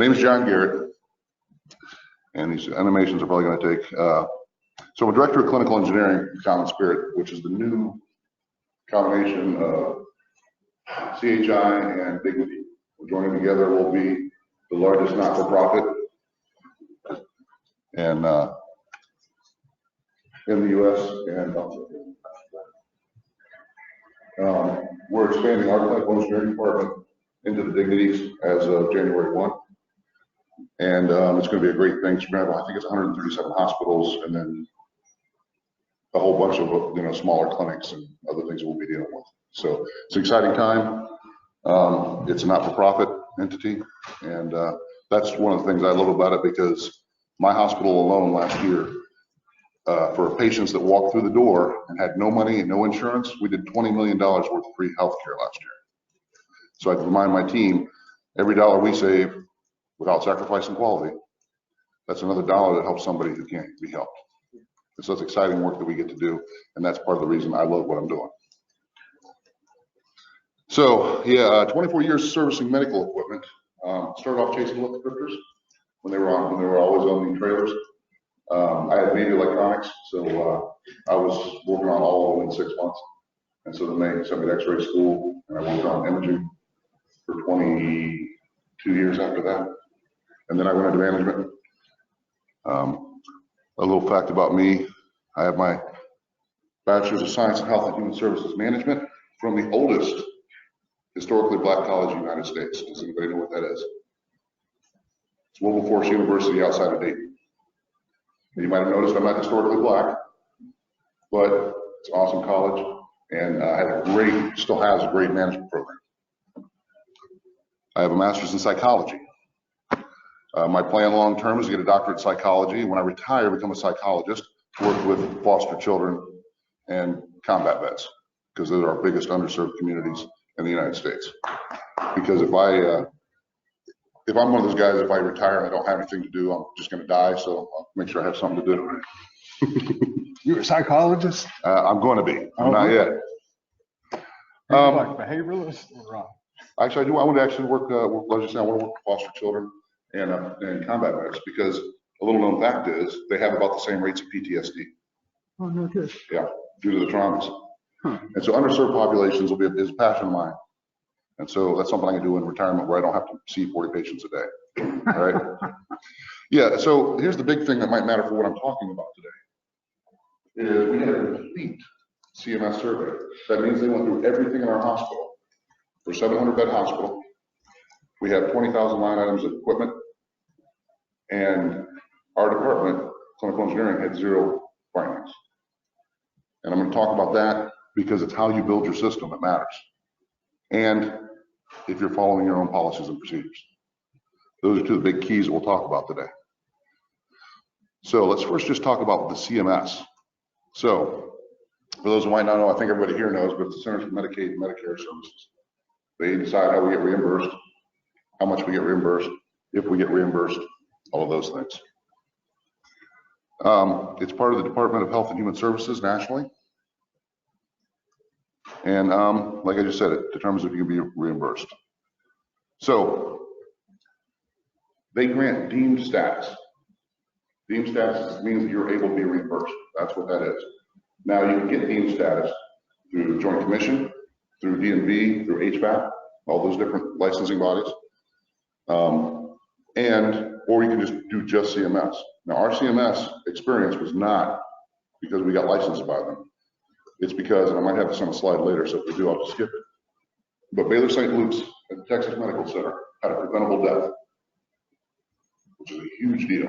My name is John Garrett, and these animations are probably going to take. So I'm a director of clinical engineering at Common Spirit, which is the new combination of CHI and Dignity. We're joining together. We'll be the largest not-for-profit and in the U.S. and we're expanding our clinical engineering department into the Dignities as of January 1. And it's going to be a great thing. I think it's 137 hospitals and then a whole bunch of smaller clinics and other things we'll be dealing with. So it's an exciting time. It's a not-for-profit entity, and that's one of the things I love about it, because my hospital alone last year, for patients that walked through the door and had no money and no insurance, we did $20 million worth of free health care last year. So I remind my team, every dollar we save without sacrificing quality, that's another dollar that helps somebody who can't be helped. And so it's exciting work that we get to do, and that's part of the reason I love what I'm doing. So yeah, 24 years servicing medical equipment. Started off chasing lift lifters when they were always on the trailers. I had baby electronics, so I was working on all of them in 6 months. And so then they sent me to X-ray school, and I worked on imaging for 22 years after that. And then I went into management. A little fact about me: I have my Bachelor's of Science in Health and Human Services Management from the oldest historically black college in the United States. Does anybody know what that is? It's Wilberforce University outside of Dayton. You might have noticed I'm not historically black, but it's an awesome college, and had a great, still has a great management program. I have a master's in psychology. My plan long term is to get a doctorate in psychology. When I retire, become a psychologist, work with foster children and combat vets, because those are our biggest underserved communities in the United States. Because if I'm one of those guys, if I retire and I don't have anything to do, I'm just going to die. So I'll make sure I have something to do. You're a psychologist? I'm going to be. I'm not yet. Like behavioralist or Actually, I do. I want to actually work. Let's just say I want to work with foster children and combat vets, because a little known fact is they have about the same rates of PTSD. Oh, no good. Yeah, due to the traumas. And so underserved populations is a passion of mine. And so that's something I can do in retirement where I don't have to see 40 patients a day. All right. Yeah. So here's the big thing that might matter for what I'm talking about today. Is we had a complete CMS survey. That means they went through everything in our hospital. We're a 700-bed hospital. We have 20,000 line items of equipment, and our department, clinical engineering, had 0 findings. And I'm going to talk about that because it's how you build your system that matters, and if you're following your own policies and procedures. Those are 2 of the big keys that we'll talk about today. So let's first just talk about the CMS. So for those who might not know, I think everybody here knows, but it's the Centers for Medicaid and Medicare Services. They decide how we get reimbursed, how much we get reimbursed, if we get reimbursed, all of those things. It's part of the Department of Health and Human Services nationally. And like I just said, it determines if you can be reimbursed. So they grant deemed status. Deemed status means that you're able to be reimbursed. That's what that is. Now you can get deemed status through Joint Commission, through DMV, through HVAC, all those different licensing bodies. Or you can just do just CMS. Now our CMS experience was not because we got licensed by them. It's because, and I might have this on a slide later, so if we do, I'll just skip it. But Baylor St. Luke's at the Texas Medical Center had a preventable death, which is a huge deal.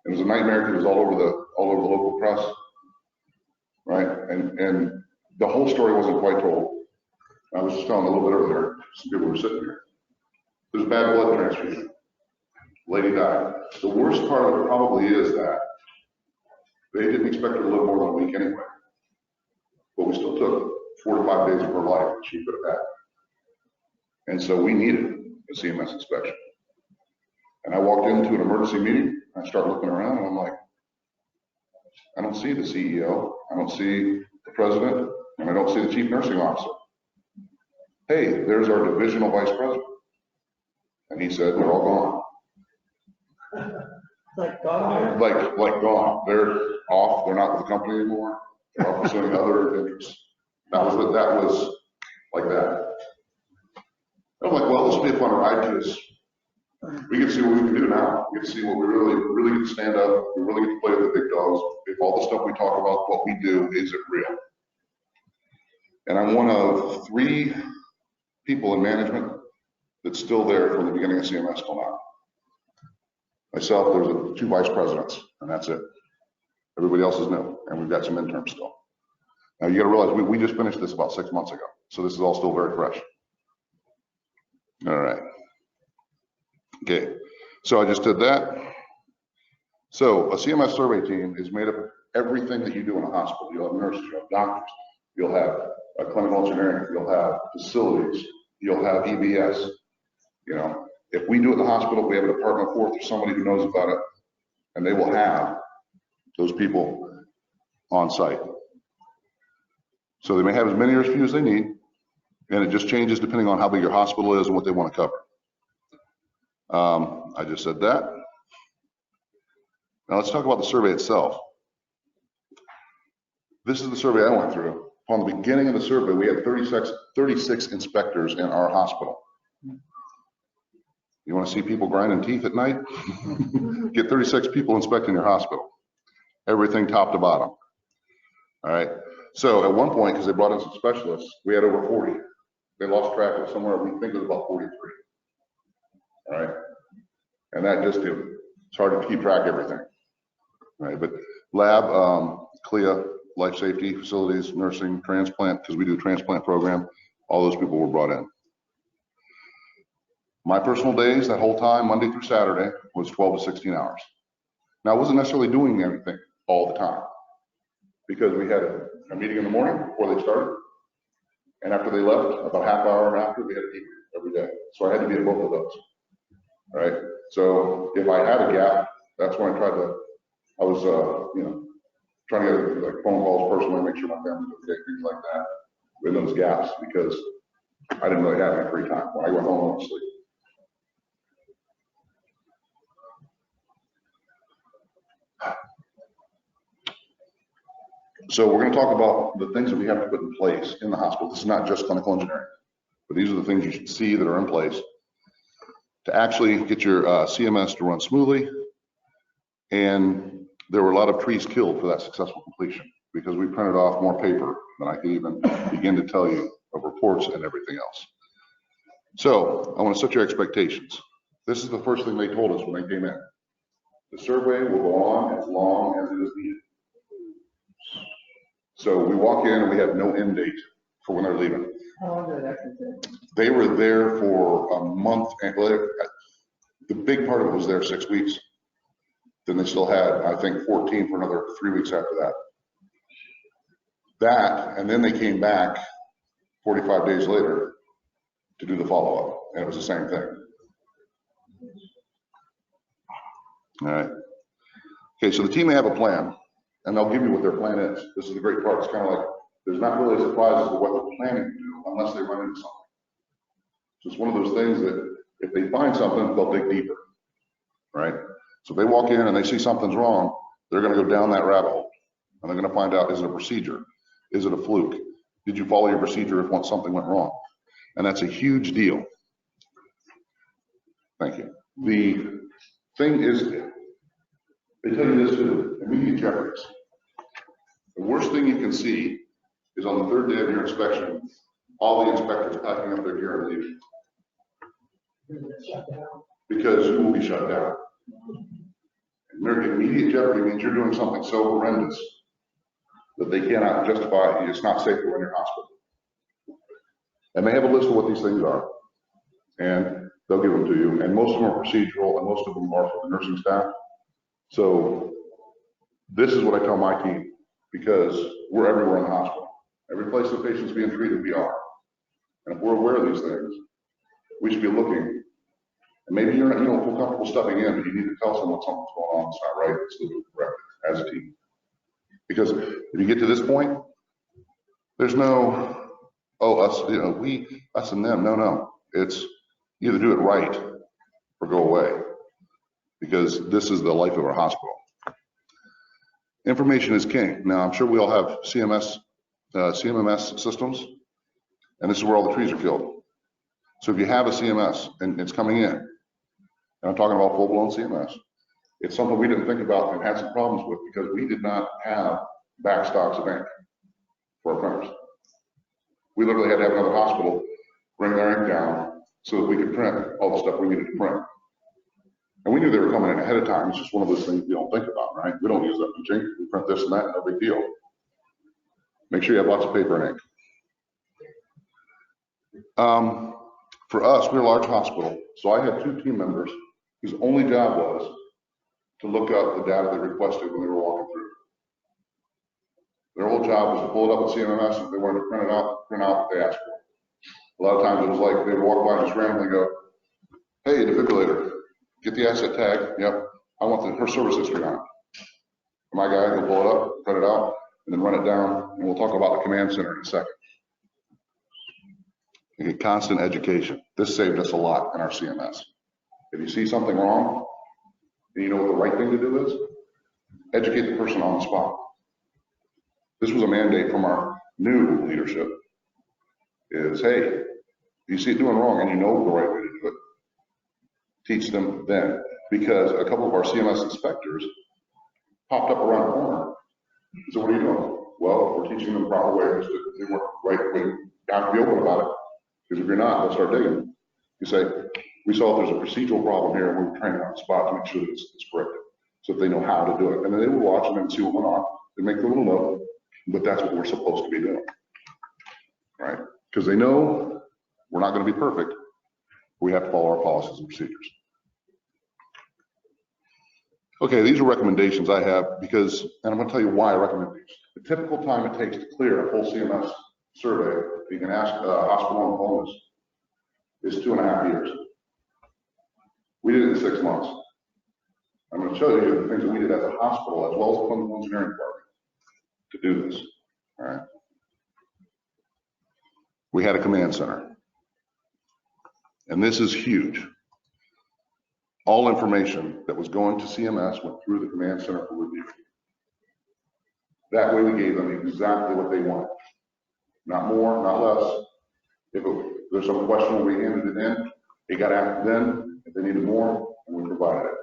It was a nightmare because it was all over the local press, right? And the whole story wasn't quite told. I was just telling a little bit earlier, some people were sitting here. There's bad blood transfusion. Lady died. The worst part of it probably is that they didn't expect her to live more than a week anyway. But we still took 4 to 5 days of her life that she could have had. And so we needed a CMS inspection. And I walked into an emergency meeting, and I started looking around, and I'm like, I don't see the CEO, I don't see the president, and I don't see the chief nursing officer. Hey, there's our divisional vice president. And he said, they're all gone. Like God. Like gone. They're off. They're not with the company anymore. They're off pursuing other interests. That was like that. I'm like, well, this will be a fun ride because we can see what we can do now. We can see what we really get to stand up. We really get to play with the big dogs. If all the stuff we talk about, what we do, is it real? And I'm one of 3 people in management that's still there from the beginning of CMS till now. Myself, there's 2 vice presidents, and that's it. Everybody else is new, and we've got some interns still. Now you got to realize we just finished this about 6 months ago, so this is all still very fresh. All right. Okay, so I just did that. So a CMS survey team is made up of everything that you do in a hospital. You'll have nurses, you'll have doctors, you'll have clinical engineering, you'll have facilities, you'll have EBS. You know, if we do it in the hospital, we have a department fourth or somebody who knows about it, and they will have those people on site. So they may have as many or as few as they need, and it just changes depending on how big your hospital is and what they want to cover. I just said that. Now let's talk about the survey itself. This is the survey I went through. Upon the beginning of the survey, we had 36 inspectors in our hospital. You want to see people grinding teeth at night? Get 36 people inspecting your hospital. Everything top to bottom. All right. So at one point, because they brought in some specialists, we had over 40. They lost track of somewhere, we think it was about 43. All right. And that just, it's hard to keep track of everything. All right. But lab, CLIA, life safety, facilities, nursing, transplant, because we do a transplant program, all those people were brought in. My personal days, that whole time, Monday through Saturday, was 12 to 16 hours. Now, I wasn't necessarily doing anything all the time because we had a meeting in the morning before they started. And after they left, about half hour after, we had a meeting every day. So I had to be at both of those. All right. So if I had a gap, that's when I tried to, I was, you know, trying to get like phone calls personally, make sure my family was okay, things like that, in those gaps, because I didn't really have any free time. When I went home, I went to sleep. So we're going to talk about the things that we have to put in place in the hospital. This is not just clinical engineering, but these are the things you should see that are in place to actually get your CMS to run smoothly. And there were a lot of trees killed for that successful completion because we printed off more paper than I could even begin to tell you of reports and everything else. So I want to set your expectations. This is the first thing they told us when they came in. The survey will go on as long as it is needed. So we walk in and we have no end date for when they're leaving. How long did that take? They were there for a month. And the big part of it was there 6 weeks. Then they still had, I think, 14 for another 3 weeks after that. That, and then they came back 45 days later to do the follow-up, and it was the same thing. All right. Okay, so the team may have a plan, and they'll give you what their plan is. This is the great part. It's kind of like there's not really a surprise as to what they're planning to do unless they run into something. So it's one of those things that if they find something, they'll dig deeper, right? So if they walk in and they see something's wrong, they're going to go down that rabbit hole, and they're going to find out, is it a procedure? Is it a fluke? Did you follow your procedure if something went wrong? And that's a huge deal. Thank you. The thing is, they tell you this too, immediate jeopardies. The worst thing you can see is on the 3rd day of your inspection, all the inspectors packing up their gear and leaving. Because you will be shut down. Immediate jeopardy means you're doing something so horrendous that they cannot justify it's not safe to run your hospital. And they have a list of what these things are, and they'll give them to you. And most of them are procedural, and most of them are for the nursing staff. So this is what I tell my team, because we're everywhere in the hospital. Every place the patient's being treated, we are. And if we're aware of these things, we should be looking. And maybe you don't feel comfortable stepping in, but you need to tell someone something's going on. It's not right. It's the correct as a team. Because if you get to this point, there's no, oh, us, us and them. No. It's either do it right or go away, because this is the life of our hospital. Information is king. Now, I'm sure we all have CMS systems, and this is where all the trees are killed. So if you have a CMS and it's coming in, and I'm talking about full-blown CMS, it's something we didn't think about and had some problems with because we did not have backstocks of ink for our printers. We literally had to have another hospital bring their ink down so that we could print all the stuff we needed to print. And we knew they were coming in ahead of time. It's just one of those things you don't think about, right? We don't use that much ink. We print this and that, no big deal. Make sure you have lots of paper and ink. For us, we're a large hospital, so I had 2 team members whose only job was to look up the data they requested when they were walking through. Their whole job was to pull it up at CMS. If they wanted to print out what they asked for. A lot of times it was like they would walk by and just randomly go, "Hey, defibrillator, get the asset tag. Yep, I want her service history on it." My guy will pull it up, print it out, and then run it down, and we'll talk about the command center in a second. You get constant education. This saved us a lot in our CMS. If you see something wrong, and you know what the right thing to do is, educate the person on the spot. This was a mandate from our new leadership, is, hey, you see it doing wrong and you know the right way to do it, teach them then. Because a couple of our CMS inspectors popped up around the corner. So what are you doing? Well, we're teaching them proper ways to do it right way. You have to be open about it. Because if you're not, they'll start digging. You say, we saw there's a procedural problem here and we're training on the spot to make sure that it's correct. So if they know how to do it. And then they will watch and then see what went on. They make the little note, but that's what we're supposed to be doing. Right? Because they know we're not going to be perfect. We have to follow our policies and procedures. Okay, these are recommendations I have because, and I'm going to tell you why I recommend these. The typical time it takes to clear a full CMS survey, you can ask a hospital and bonus, is 2.5 years. We did it in 6 months. I'm going to show you the things that we did as a hospital as well as the clinical engineering department to do this. All right. We had a command center. And this is huge. All information that was going to CMS went through the command center for review. That way we gave them exactly what they wanted. Not more, not less. If there's some question when we handed it in, it got asked then. If they needed more, and we provided it.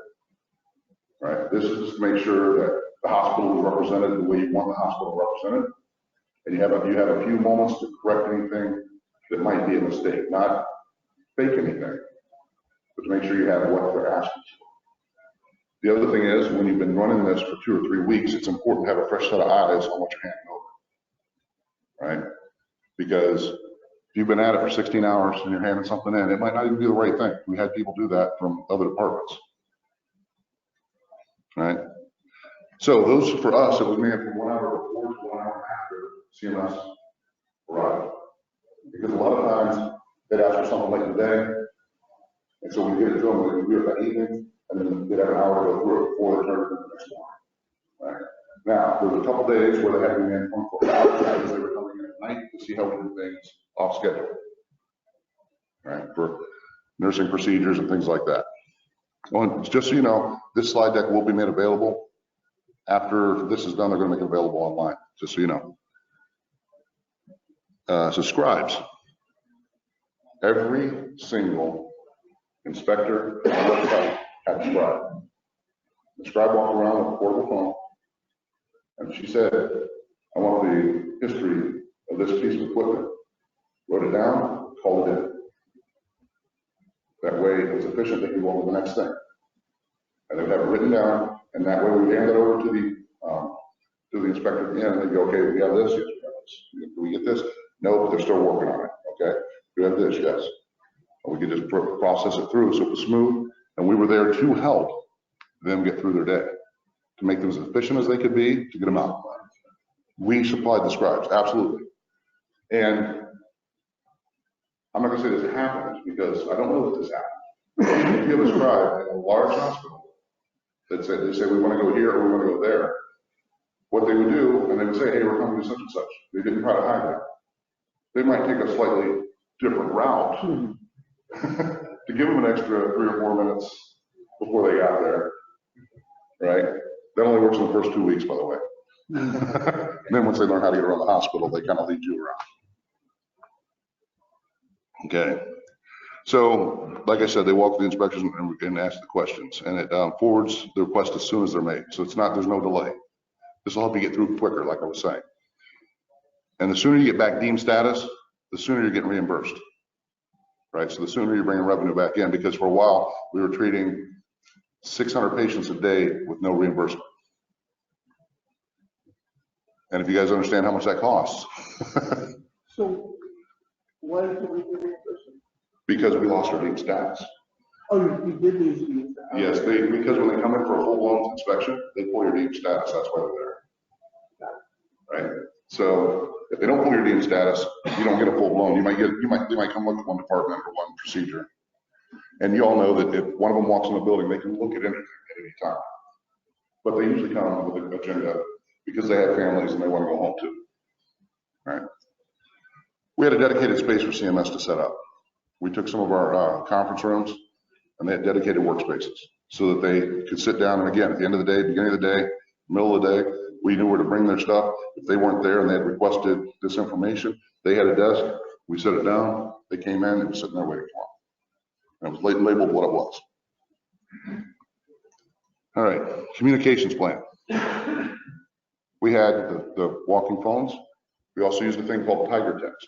Right? This is just to make sure that the hospital is represented the way you want the hospital represented. And you have a few moments to correct anything that might be a mistake, not fake anything, but to make sure you have what they're asking for. The other thing is, when you've been running this for 2 or 3 weeks, it's important to have a fresh set of eyes on what you're handing over, right? Because if you've been at it for 16 hours and you're handing something in, it might not even be the right thing. We had people do that from other departments, right? So those, for us, it was made from 1 hour before to 1 hour after CMS arrived. Because a lot of times they'd ask for something late in the day, and so we get it to them, we do it that evening, and then they'd have an hour to go through it before they turned it in the next morning. Right? Now, there was a couple days where they had to be in 24 hours because they were coming in at night to see how we did things off schedule, right? For nursing procedures and things like that. Well, just so you know, this slide deck will be made available. After this is done, they're going to make it available online, just so you know. So scribes. Every single inspector on our site had a scribe. The scribe walked around with a portable phone, and she said, I want the history of this piece of equipment. Wrote it down, called it in. That way it was efficient, they could go on to the next thing. And they would have it written down, and that way we hand it over to the inspector at the end, and they go, okay, we have this, yes, we have this. Do we get this? No, but they're still working on it. Okay, we have this, yes. And we could just process it through, so it was smooth, and we were there to help them get through their day, to make them as efficient as they could be, to get them out. We supplied the scribes, absolutely. And I'm not going to say this happens because I don't know that this happens. If you have a scribe at a large hospital that say we want to go here or we want to go there, what they would do, and they would say, hey, we're coming to such and such. They didn't try to hide that. They might take a slightly different route, to give them an extra 3 or 4 minutes before they got there, right? That only works in the first 2 weeks, by the way. Then once they learn how to get around the hospital, they kind of lead you around. Okay. So, like I said, they walk through the inspections and ask the questions, and it forwards the request as soon as they're made. So there's no delay. This will help you get through quicker, like I was saying. And the sooner you get back deemed status, the sooner you're getting reimbursed, right? So the sooner you're bringing revenue back in, because for a while we were treating 600 patients a day with no reimbursement. And if you guys understand how much that costs. So why did we get reimbursement? Because we lost our deemed status. Oh, you did lose the. Yes, because when they come in for a full-blown inspection, they pull your deemed status. That's why they're there. Right? So if they don't pull your deemed status, you don't get a full-blown. They might come look at one department or one procedure. And you all know that if one of them walks in the building, they can look at anything at any time. But they usually come with an agenda because they have families and they want to go home too. Right? We had a dedicated space for CMS to set up. We took some of our conference rooms and they had dedicated workspaces so that they could sit down. And again, at the end of the day, beginning of the day, middle of the day, we knew where to bring their stuff. If they weren't there and they had requested this information, they had a desk. We set it down. They came in and were sitting there waiting for them. And it was labeled what it was. All right, communications plan. We had the walking phones. We also used a thing called Tiger Text.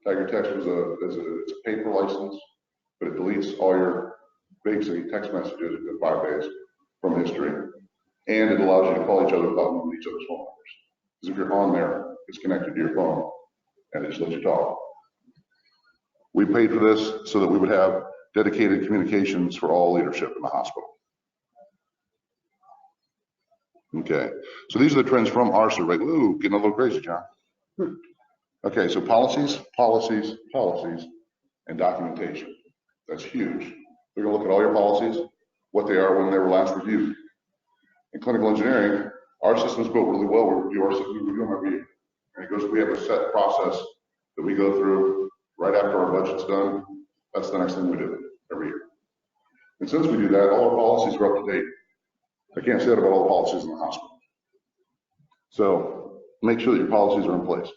Tiger Text is a paper license, but it deletes all your basic text messages in 5 days from history. And it allows you to call each other without knowing each other's phone numbers. Because if you're on there, it's connected to your phone and it just lets you talk. We paid for this so that we would have dedicated communications for all leadership in the hospital. Okay, so these are the trends from our survey. Ooh, getting a little crazy, John. Okay, so policies, and documentation. That's huge. We're gonna look at all your policies, what they are, when they were last reviewed. In clinical engineering, our system's built really well. We review our system, we review them every year. And we have a set process that we go through right after our budget's done. That's the next thing we do every year. And since we do that, all our policies are up to date. I can't say that about all the policies in the hospital. So make sure that your policies are in place.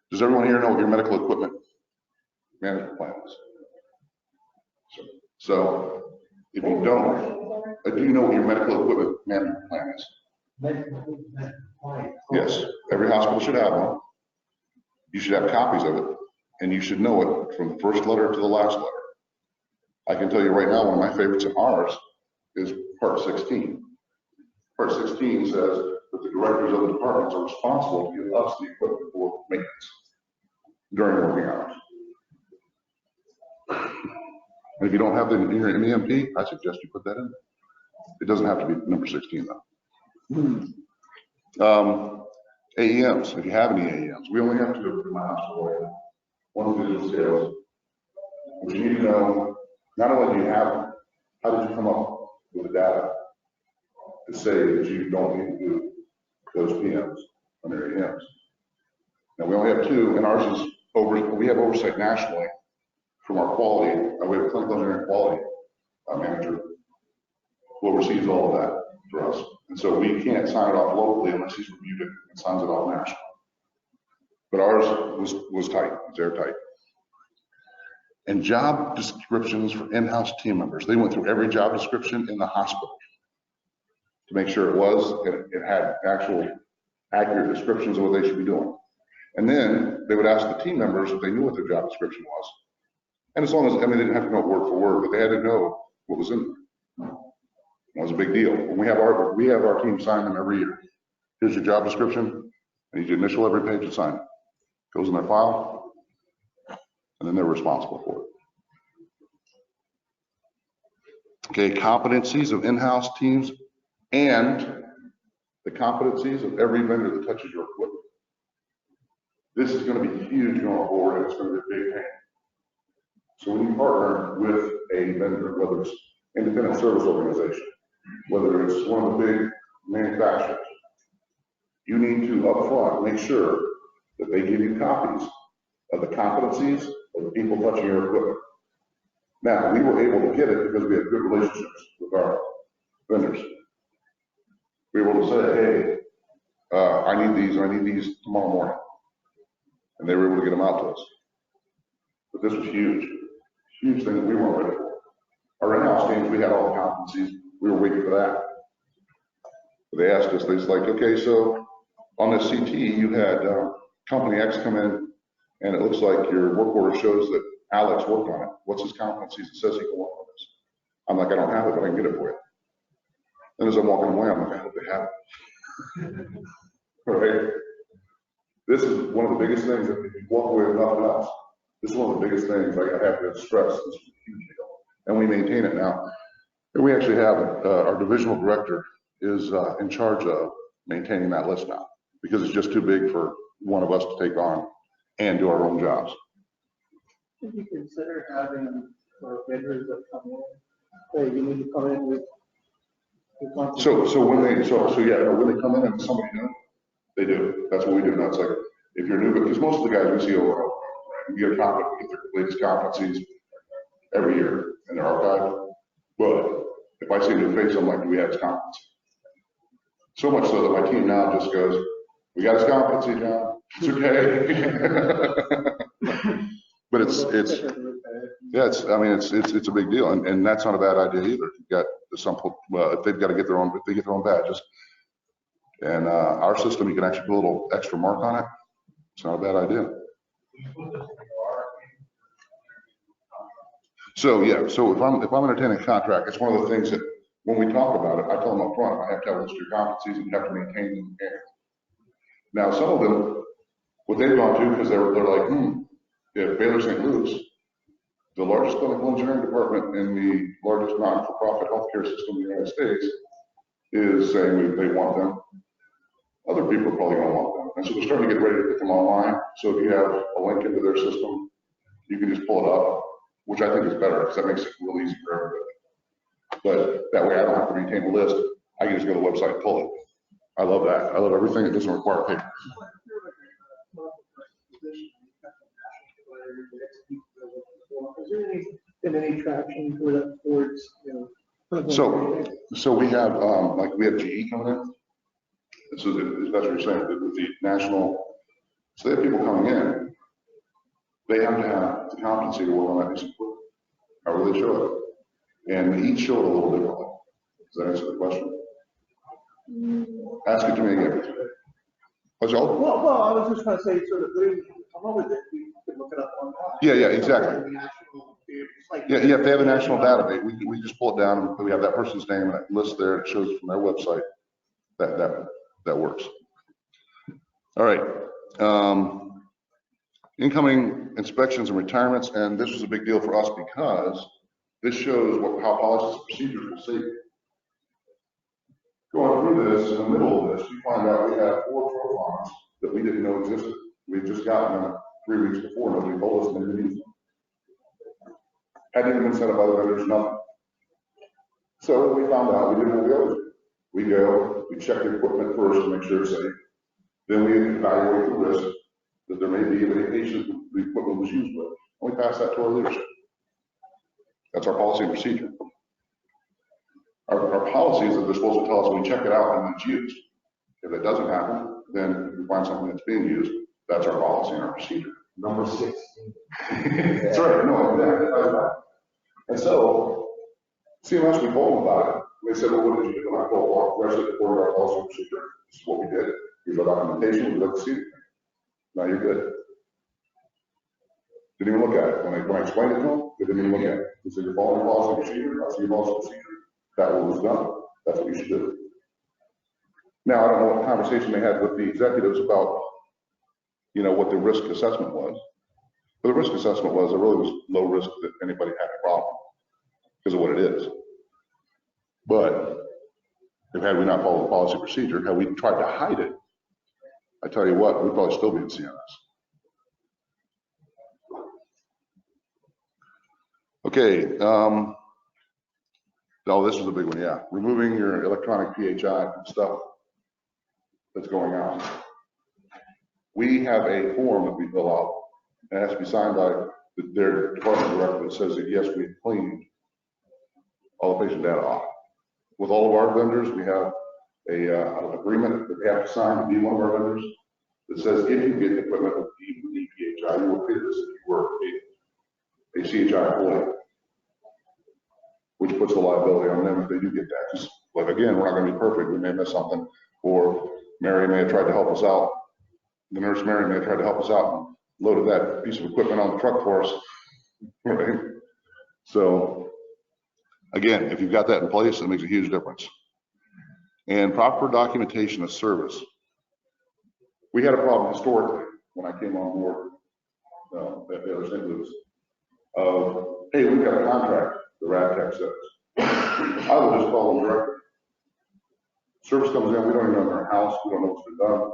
Does everyone here know what your medical equipment management plan is? So if you don't, do you know what your medical equipment management plan is? Yes, every hospital should have one. You should have copies of it, and you should know it from the first letter to the last letter. I can tell you right now, one of my favorites in ours is Part 16. Part 16 says that the directors of the departments are responsible to give us the equipment for maintenance during working hours. And if you don't have the in your MEMP, I suggest you put that in there. It doesn't have to be number 16 though. AEMs, if you have any AEMs, we only have 2 in my hospital right now. One of digital scales. But you need to know, not only do you have them, how did you come up with the data to say that you don't need to do those PMs on their AEMs? Now we only have 2, and ours is we have oversight nationally from our quality. We have a clinical engineering quality manager who oversees all of that for us. And so we can't sign it off locally unless he's reviewed it and signs it off nationally. But ours was tight, it's airtight. And job descriptions for in-house team members. They went through every job description in the hospital to make sure it had actual accurate descriptions of what they should be doing. And then they would ask the team members if they knew what their job description was. And as long as, they didn't have to know word for word, but they had to know what was in there. It was a big deal. When we have our team sign them every year. Here's your job description. I need you to initial every page and sign it. Goes in their file, and then they're responsible for it. Okay, competencies of in-house teams and the competencies of every vendor that touches your equipment. This is going to be huge going forward, and it's going to be a big pain. So when you partner with a vendor, whether it's independent service organization, whether it's one of the big manufacturers, you need to upfront make sure that they give you copies of the competencies of the people touching your equipment. Now, we were able to get it because we had good relationships with our vendors. We were able to say, hey, I need these tomorrow morning. And they were able to get them out to us. But this was huge thing that we weren't ready for. Our in-house teams, we had all the competencies. We were waiting for that. But they asked us, they're like, okay, so on this CT, you had company X come in, and it looks like your work order shows that Alex worked on it. What's his competencies? It says he can work on this. I'm like, I don't have it, but I can get it for you. And as I'm walking away, I'm like, I hope they have it. Right? This is one of the biggest things that if you walk away with nothing else, this is one of the biggest things I have to stress. This is a huge deal. And we maintain it now. And we actually have it. Our divisional director is in charge of maintaining that list now because it's just too big for one of us to take on and do our own jobs. Should you consider having vendors that come in? Hey, you need to come in with. So when they come in and somebody new, they do. That's what we do. That's like if you're new, because most of the guys we see over, right? We get a copy, we get their latest competencies every year in their archive. But if I see a new face, I'm like, do we have his competency? So much so that my team now just goes, we got his competency, John. It's okay. But it's a big deal, and that's not a bad idea either. You've got some, if they've got to get their own, if they get their own badges, and our system, you can actually put a little extra mark on it. It's not a bad idea. So yeah, so if I'm entertaining a contract, it's one of the things that when we talk about it, I tell them up front, I have to have a list of your competencies and you have to maintain them. Now, some of them, what they've gone to, because they're like, yeah, Baylor St. Louis, the largest clinical engineering department in the largest non-for-profit healthcare system in the United States, is saying they want them. Other people are probably going to want them. And so they're starting to get ready to put them online. So if you have a link into their system, you can just pull it up, which I think is better because that makes it real easy for everybody. But that way I don't have to maintain a list. I can just go to the website and pull it. I love that. I love everything that doesn't require paper. Has there been any traction towards, So we have we have GE coming in. So that's what you're saying with the national. So they have people coming in. They have to have the competency to work on that piece of equipment. However they show it, and they each show it a little differently. Does that answer the question? Ask it to me again. What's all? Well, I was just going to say, sort of, come up with it. You can look it up online. Yeah, exactly. Yeah, if they have a national database, we just pull it down and we have that person's name and a list there. It shows from their website. That works. All right. Incoming inspections and retirements, and this was a big deal for us because this shows how policies and procedures will see. Going through this, in the middle of this, you find out we have 4 profiles that we didn't know existed. We'd just gotten them 3 weeks before. Nobody told us they didn't use them. Hadn't even been set up by the vendors, nothing. So we found out we did what we always do. We go, we check the equipment first to make sure it's safe. Then we evaluate the risk that there may be of any patient the equipment was used with. And we pass that to our leadership. That's our policy and procedure. Our policy is that they're supposed to tell us when we check it out and when it's used. If it doesn't happen, then we find something that's being used. That's our policy and our procedure. Number 16. That's right. No, exactly. And so, CMS, we told them about it. They said, well, what did you do? And I told them, well, actually, according to our policy and procedure, this is what we did. Here's our documentation. We'd like to see it. Now you're good. Didn't even look at it. When I explained it to them, they didn't even look at it. They said, you're following your policy and procedure. I see your policy and procedure. That was done. That's what you should do. Now, I don't know what conversation they had with the executives about, what the risk assessment was. But the risk assessment was, there really was low risk that anybody had a problem because of what it is. But had we not followed the policy procedure, had we tried to hide it, I tell you what, we'd probably still be in CMS. Okay. Oh, this was a big one, yeah. Removing your electronic PHI stuff that's going on. We have a form that we fill out. It has to be signed by their department director that says that yes, we've cleaned all the patient data off. With all of our vendors, we have an agreement that they have to sign to be one of our vendors that says if you get equipment with DPHI, you will pay this if you were a CHI employee, which puts the liability on them if they do get that. But again, we're not going to be perfect. We may miss something, or Mary may have tried to help us out. The nurse Mary may have tried to help us out and loaded that piece of equipment on the truck for us. Right? So again, if you've got that in place, it makes a huge difference. And proper documentation of service. We had a problem historically when I came on board at the other St. Louis of, hey, we've got a contract, the RadTech says. I will just call them directly. Service comes in, we don't even know their house, we don't know what's been done.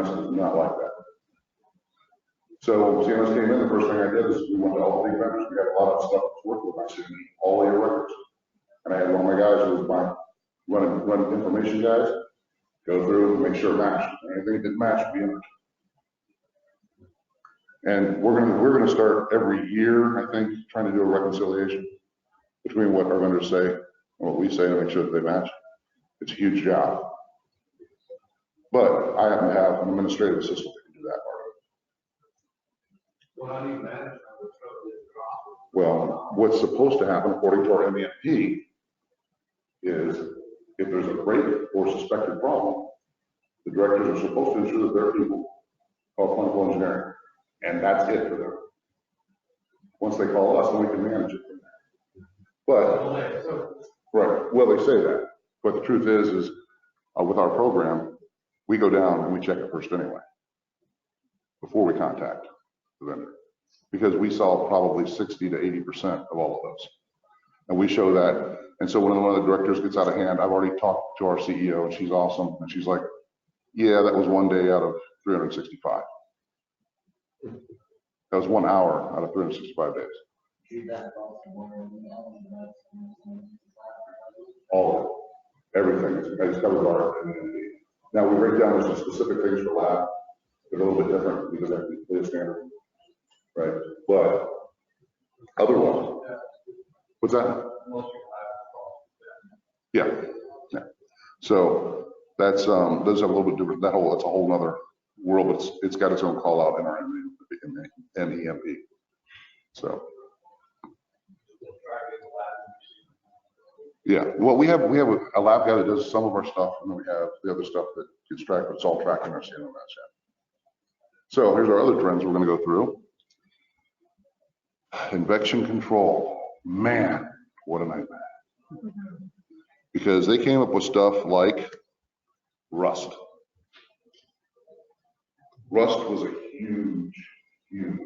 CMS does not like that. So when CMS came in, the first thing I did is we went to all the big vendors. We had a lot of stuff to work with. I said, need all your records. And I had one of my guys who was my run information guys go through and make sure it matched. Anything that didn't match would be entered. And we're gonna start every year, I think, trying to do a reconciliation between what our vendors say and what we say to make sure that they match. It's a huge job. But I happen to have an administrative assistant that can do that part of it. Well, how do you manage? Well, what's supposed to happen according to our MEMP is if there's a break or suspected problem, the directors are supposed to ensure that their people call clinical engineering, and that's it for them. Once they call us, then we can manage it from there. But, right, well, they say that, but the truth is with our program, we go down and we check it first anyway, before we contact the vendor, because we solve probably 60 to 80% of all of those. And we show that. And so when one of the directors gets out of hand, I've already talked to our CEO and she's awesome. And she's like, yeah, that was 1 day out of 365. That was 1 hour out of 365 days. All of it, everything is covered by our MEMP. Now we break down some specific things for lab. They're a little bit different because I can play a standard, right? But otherwise, what's that? Yeah. Yeah. So that's does have a little bit different. That's a whole nother world, but it's got its own call out in our MEMP. So yeah, well, we have a lab guy that does some of our stuff, and then we have the other stuff that gets tracked, but it's all tracked in our CMS. So here's our other trends we're going to go through. Infection control, man, what a nightmare. Because they came up with stuff like rust. Rust was a huge deal.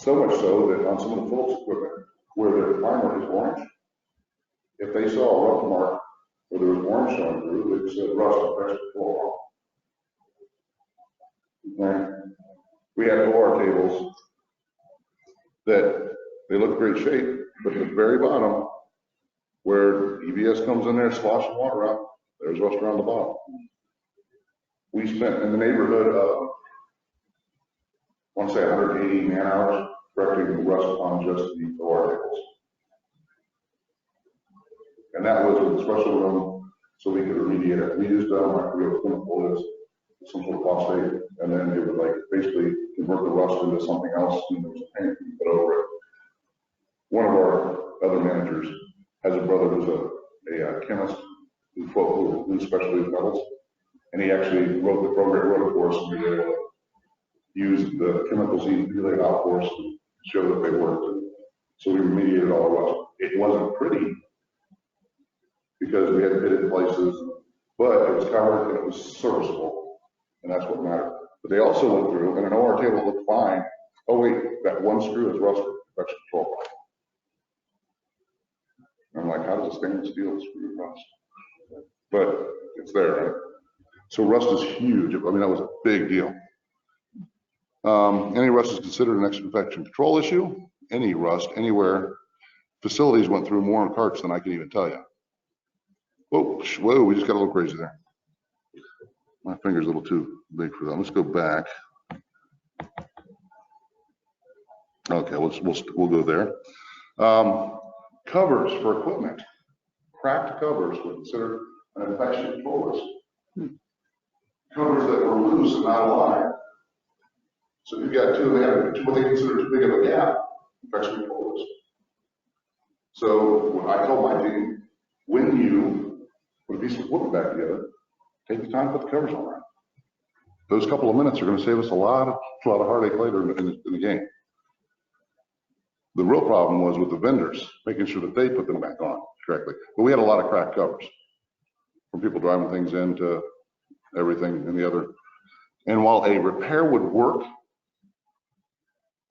So much so that on some of the Phillips equipment, where their primer is orange, if they saw a rough mark where there was orange showing through, they said rust infection control. And we had OR tables that they look great shape, but at the very bottom, where EBS comes in there, sloshing water out, there's rust around the bottom. We spent in the neighborhood of, I want to say 180 man hours correcting the rust on just the OR tables. And that was with a special room so we could remediate it. We used I forget what chemical is, some sort of phosphate, and then it would like basically convert the rust into something else, and there was a paint you put over it. One of our other managers has a brother who's a chemist who specializes in metals, and he actually wrote the program, wrote it for us, and we were able to use the chemicals he laid out for us to show that they worked. And so we remediated all the rust. It wasn't pretty because we had to hit it in places, but it was covered and it was serviceable, and that's what mattered. But they also went through, and an OR table looked fine. Oh wait, that one screw is rusted, infection control problem. I'm like, how does a stainless steel screw rust? But it's there, right? So rust is huge. I mean, that was a big deal. Any rust is considered an infection control issue. Any rust, anywhere. Facilities went through more in carts than I can even tell you. Whoa, we just got a little crazy there. My finger's a little too big for that. Let's go back. Okay, we'll go there. Covers for equipment. Cracked covers were considered an infection control risk. Covers that were loose and not aligned. So you've got two, they have what they consider too big of a gap, infection control risk. So I told my team, when you put a piece of equipment back together, take the time to put the covers on right. Those couple of minutes are going to save us a lot of heartache later in the game. The real problem was with the vendors, making sure that they put them back on correctly. But we had a lot of cracked covers from people driving things into everything and the other. And while a repair would work,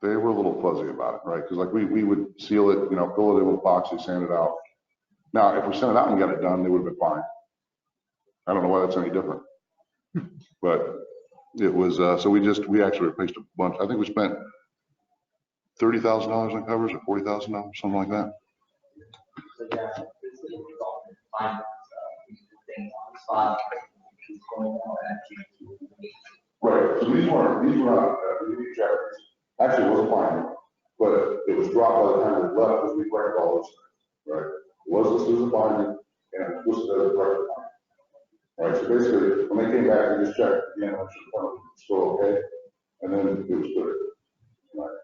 they were a little fuzzy about it, right? Because like we would seal it, fill it in with epoxy, sand it out. Now, if we sent it out and got it done, they would have been fine. I don't know why that's any different. But it was, so we actually replaced a bunch. I think we spent $30,000 on covers or $40,000, something like that. So yeah, this is a result of findings, things on the spot, what's going on at Right, so these were not, actually it was a finding, but it was dropped by the time it left because we corrected all those things, right? It was listed as a finding and it was listed as a corrected finding. Right, so basically, when they came back, we just checked again, make sure the part was still okay, and then it was good. Right?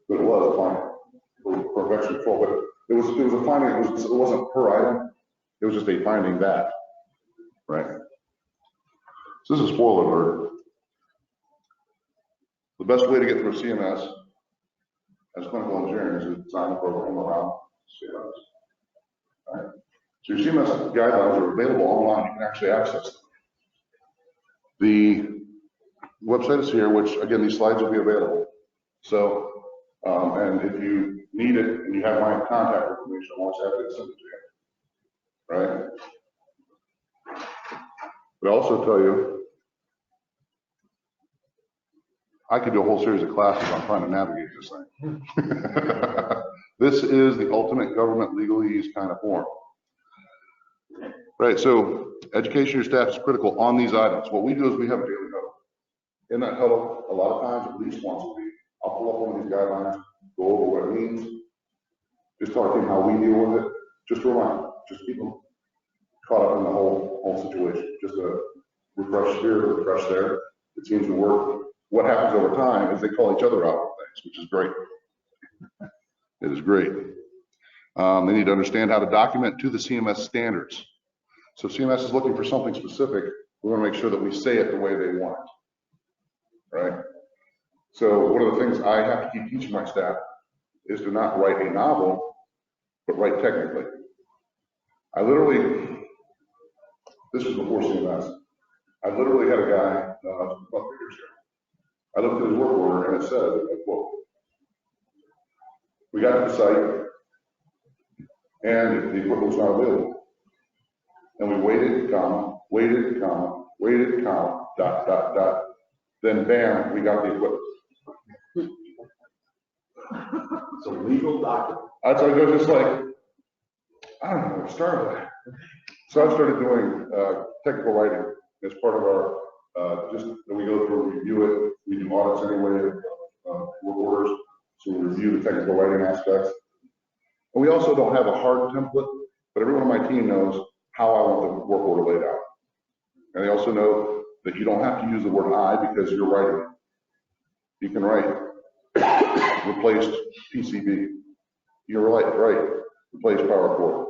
But it was a finding for infection control, but it was a finding, it wasn't per item, it was just a finding that, right? So this is a spoiler alert. The best way to get through CMS as clinical engineering is to design a program around CMS. Right? So your CMS guidelines are available online. You can actually access them. The website is here, which again, these slides will be available. So, and if you need it and you have my contact information, I'm always happy to send it to you. Right? But I'll also tell you, I could do a whole series of classes on trying to navigate this thing. This is the ultimate government legalese kind of form. Right, so education of your staff is critical on these items. What we do is we have a daily huddle. In that huddle, a lot of times, at least once a week, I'll pull up one of these guidelines, go over what it means, just talk to them how we deal with it, just to remind them, just keep them caught up in the whole situation. Just a refresh here, refresh there. It seems to work. What happens over time is they call each other out on things, which is great. It is great. They need to understand how to document to the CMS standards. So if CMS is looking for something specific, we want to make sure that we say it the way they want it, right? So one of the things I have to keep teaching my staff is to not write a novel, but write technically. I literally, this was before CMS, I literally had a guy, about 3 years ago. I looked at his work order and it said, I quote, we got to the site and the equipment was not available. And we waited, waited, dot. Then bam, we got the equipment. So legal document. I was just like, I don't know where to start with that. So I started doing technical writing as part of our, just when we go through and review it, we do audits anyway, work orders, so we review the technical writing aspects. And we also don't have a hard template, but everyone on my team knows how I want the work order laid out. And they also know that you don't have to use the word I because you're writing it. You can write replaced PCB. You can write replaced power cord.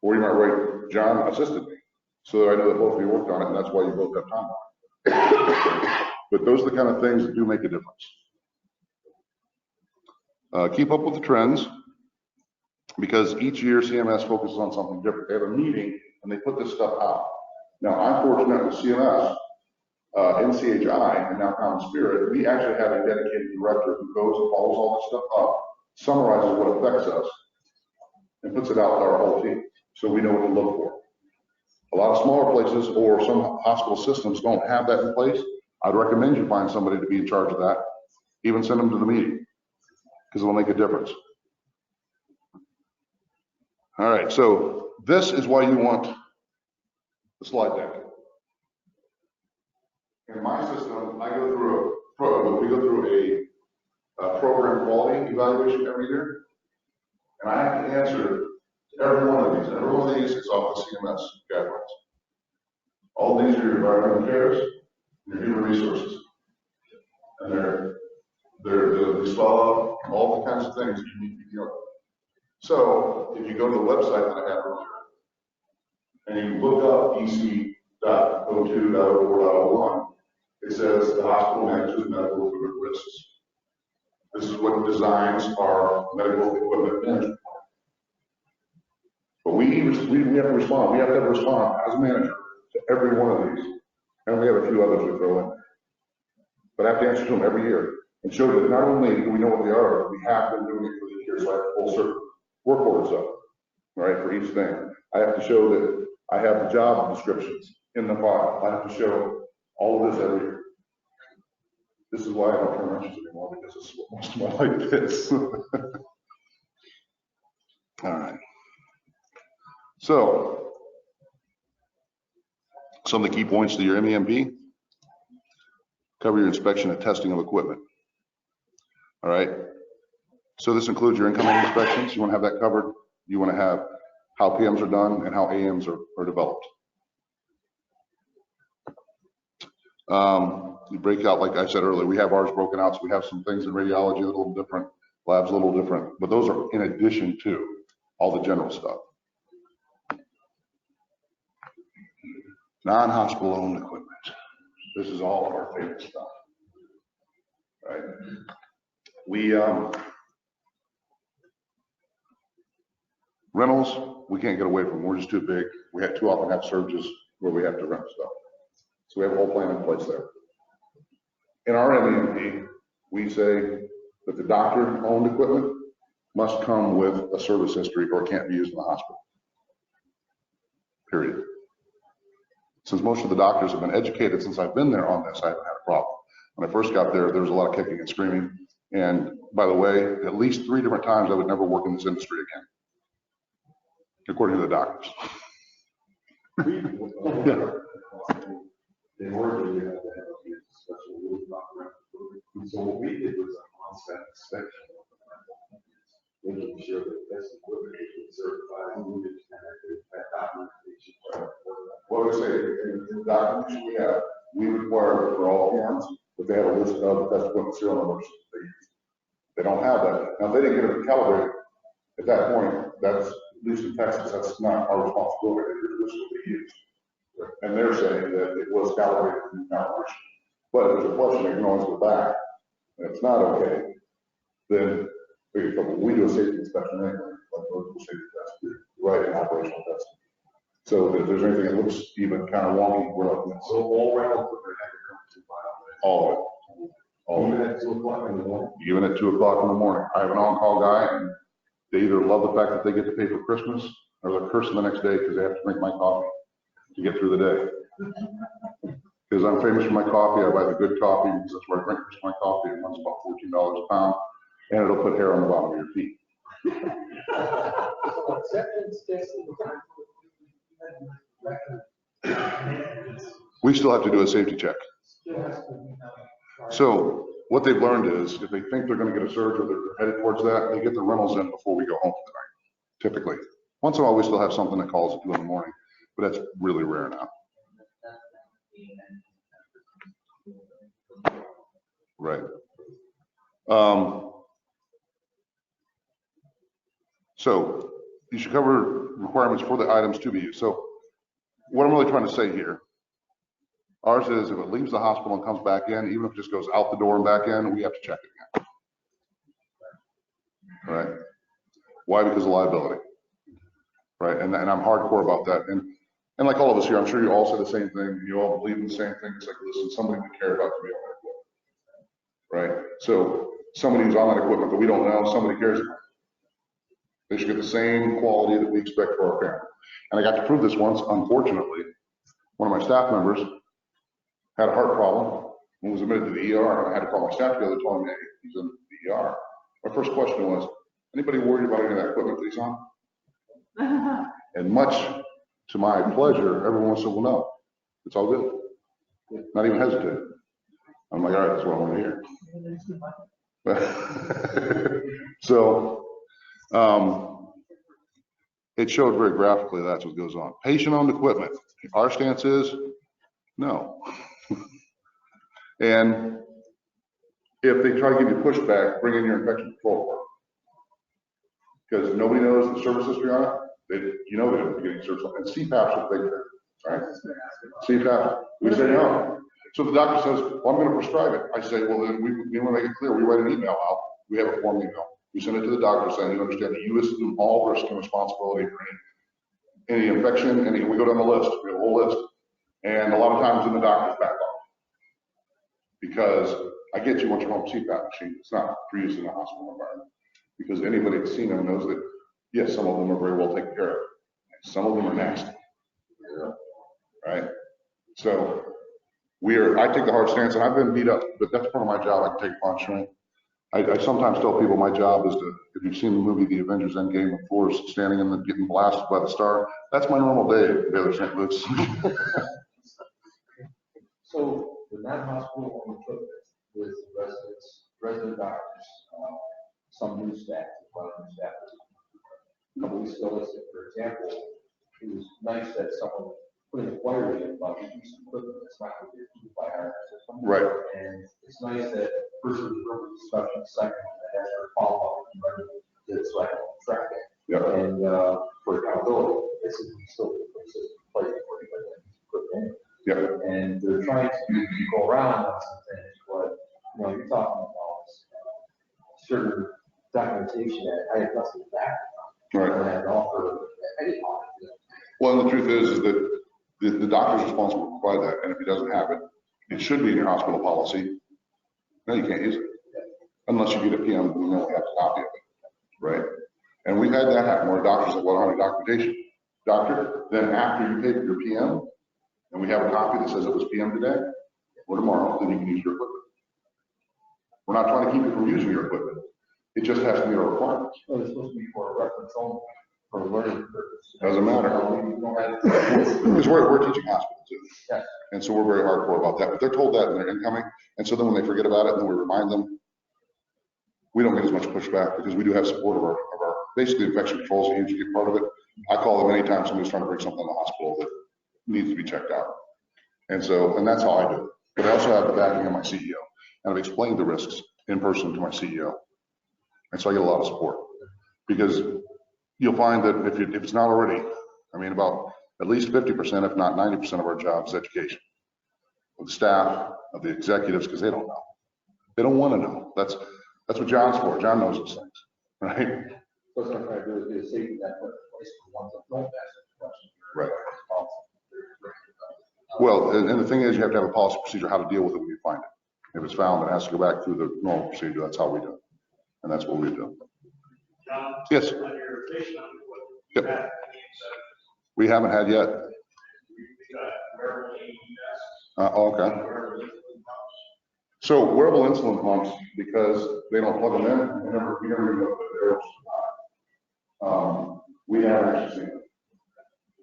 Or you might write John assisted me, so that I know that both of you worked on it and that's why you both have time on it. But those are the kind of things that do make a difference. Keep up with the trends, because each year CMS focuses on something different. They have a meeting and they put this stuff out. Now, I'm fortunate with CMS, NCHI, and now Common Spirit, we actually have a dedicated director who goes and follows all this stuff up, summarizes what affects us, and puts it out to our whole team, so we know what to look for. A lot of smaller places or some hospital systems don't have that in place. I'd recommend you find somebody to be in charge of that, even send them to the meeting, because it'll make a difference. All right, so this is why you want the slide deck. In my system, we go through program quality evaluation every year. And I have to answer every one of these. Every one of these is off the CMS guidelines. All these are your environmental cares, your human resources. And they spell out all the kinds of things that you need to be doing. So if you go to the website that I had earlier, and you look up EC.02.04.01, it says the hospital manages medical equipment risks. This is what designs our medical equipment management. But we have to respond. We have to respond as a manager to every one of these. And we have a few others we throw in. But I have to answer to them every year and show that not only do we know what they are, but we have been doing it for the years. So I have to pull certain work orders up, right, for each thing. I have to show that I have the job descriptions in the file. I have to show all of this every year. This is why I don't turn wrenches anymore, because it's most more like this. All right. So, some of the key points to your MEMP: cover your inspection and testing of equipment. All right. So this includes your incoming inspections. You want to have that covered. You want to have how PMs are done and how AMs are developed. You break out, like I said earlier, we have ours broken out. So we have some things in radiology a little different, labs a little different, but those are in addition to all the general stuff. Non-hospital owned equipment. This is all of our favorite stuff, right? Rentals, we can't get away from. We're just too big. We have too often have surges where we have to rent stuff. So we have a whole plan in place there. In our MEMP, we say that the doctor-owned equipment must come with a service history or it can't be used in the hospital. Period. Since most of the doctors have been educated since I've been there on this, I haven't had a problem. When I first got there, there was a lot of kicking and screaming. And by the way, at least 3 different times I would never work in this industry again, according to the doctors. In order to have a special rules about rental. So what we did was an on-site inspection of the rental, making sure that this equipment is certified, moved, and that documentation. What I would say, in the documentation we require for all PMs that they have a list of the best equipment serial numbers they use. They don't have that. Now, if they didn't get it calibrated at that point, that's, at least in Texas, that's not our responsibility. It's what they use. And they're saying that it was calibrated in calibration. But if there's a question, they can always go back. And if it's not okay, then we do a safety inspection anyway, like local safety test, right, and operational testing. So if there's anything that looks even kind of wonky, we're looking at. So all rental equipment had to come to file. All of it. All of it. Even at 2 o'clock in the morning? Even at 2 o'clock in the morning. I have an on-call guy, and they either love the fact that they get to pay for Christmas, or they're cursing the next day because they have to drink my coffee to get through the day. Because I'm famous for my coffee. I buy the good coffee because that's where I drink my coffee. It runs about $14 a pound, and it'll put hair on the bottom of your feet. So acceptance testing. We still have to do a safety check. So what they've learned is if they think they're going to get a surge or they're headed towards that, they get the rentals in before we go home for the night, typically. Once in a while, we still have something that calls at 2 in the morning, but that's really rare now. Right. So you should cover requirements for the items to be used. So what I'm really trying to say here, ours is if it leaves the hospital and comes back in, even if it just goes out the door and back in, we have to check it again. Right? Why? Because of liability. Right? And I'm hardcore about that. And like all of us here, I'm sure you all say the same thing. You all believe in the same thing. It's like, listen, somebody we care about to be on that equipment. Right? So somebody who's on that equipment that we don't know, somebody cares about. They should get the same quality that we expect for our family. And I got to prove this once, unfortunately. One of my staff members had a heart problem and was admitted to the ER, and I had to call my staff together telling me, hey, he's in the ER. My first question was, anybody worried about any of that equipment that he's on? And much to my pleasure, everyone said, well, no, it's all good. Not even hesitate. I'm like, all right, that's what I want to hear. So, it showed very graphically that's what goes on. Patient-owned equipment. Our stance is no. And if they try to give you pushback, bring in your infection control report. Because nobody knows the service history on it. You know they're getting service on it. And CPAP's a big thing, right? CPAP, we say no. So the doctor says, well, I'm going to prescribe it. I say, well, then we want to make it clear. We write an email out. We have a form email. We send it to the doctor saying, you understand that you assume all risk and responsibility for any infection, and we go down the list. We have a whole list. And a lot of times in the doctor's back off. Because I get you want your home CPAP machine. It's not for use in a hospital environment. Because anybody that's seen them knows that, yes, some of them are very well taken care of. Some of them are nasty. Right? So I take the hard stance, and I've been beat up, but that's part of my job. I can take punch, right? I sometimes tell people my job is to, if you've seen the movie The Avengers Endgame, of course, standing in the getting blasted by the star, that's my normal day at Baylor St. Luke's. So the non-hospital equipment with resident doctors, some new staff, a lot of new staff. A couple weeks ago, let's say, for example, it was nice that someone put an inquiry in about the use of equipment that's not going to be approved by our system. Right. And it's nice that first was verbal discussion, second, that has our follow-up and ready so I can track it. Yeah. And for accountability, this is still the system place for everybody to put in. Yeah. And they're trying to go around on some things, but you're talking about certain documentation that I have nothing back. Right. And offer any audit. Well, and the truth is that the doctor's responsible to provide that, and if he doesn't have it, it should be in your hospital policy. No, you can't use it. Unless you get a PM, we know we have a copy of it, right? And we've had that happen where doctors like, well, I don't have any documentation. Doctor, then after you take your PM, and we have a copy that says it was PM today or tomorrow, then you can use your equipment. We're not trying to keep you from using your equipment. It just has to meet our requirements. So it's supposed to be for a reference only, for a learning purpose. Doesn't matter. Because we're teaching hospital too. Yes. And so we're very hardcore about that. But they're told that and they're incoming. And so then when they forget about it, then we remind them, we don't get as much pushback because we do have support of our basically infection control is a huge part of it. I call them anytime somebody's trying to bring something in the hospital that needs to be checked out. And that's how I do it. But I also have the backing of my CEO. And I've explained the risks in person to my CEO. And so I get a lot of support because you'll find that if it's not already, I mean, about at least 50%, if not 90% of our job is education of the staff, of the executives, because they don't know. They don't want to know. That's what John's for. John knows those things, right? What's I'm trying to do is be a safety net for place for ones that don't ask the question. Right. Well, and the thing is, you have to have a policy procedure how to deal with it when you find it. If it's found, it has to go back through the normal procedure. That's how we do it. And that's what we do. John, yes. On your patient on Yep. you have any We haven't had yet. we got wearable tests, Okay. wearable insulin pumps. So wearable insulin pumps, because they don't plug them in, we never know if they're we haven't actually seen them.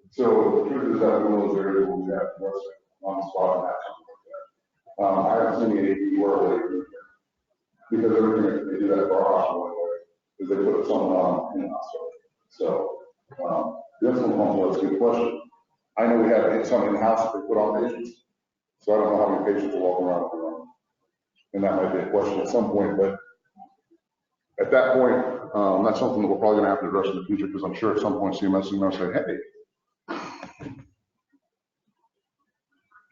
So the truth is that in those areas where we have on the spot and have something like that. I haven't seen any wearable here because everything they do that for our hospital anyway, is they put some in the hospital. So the insulin pump was a good question. I know we have some in the house that they put on patients, so I don't know how many patients will walk around with them. And that might be a question at some point, but at that point, that's something that we're probably going to have to address in the future because I'm sure at some point CMS is going to say, hey.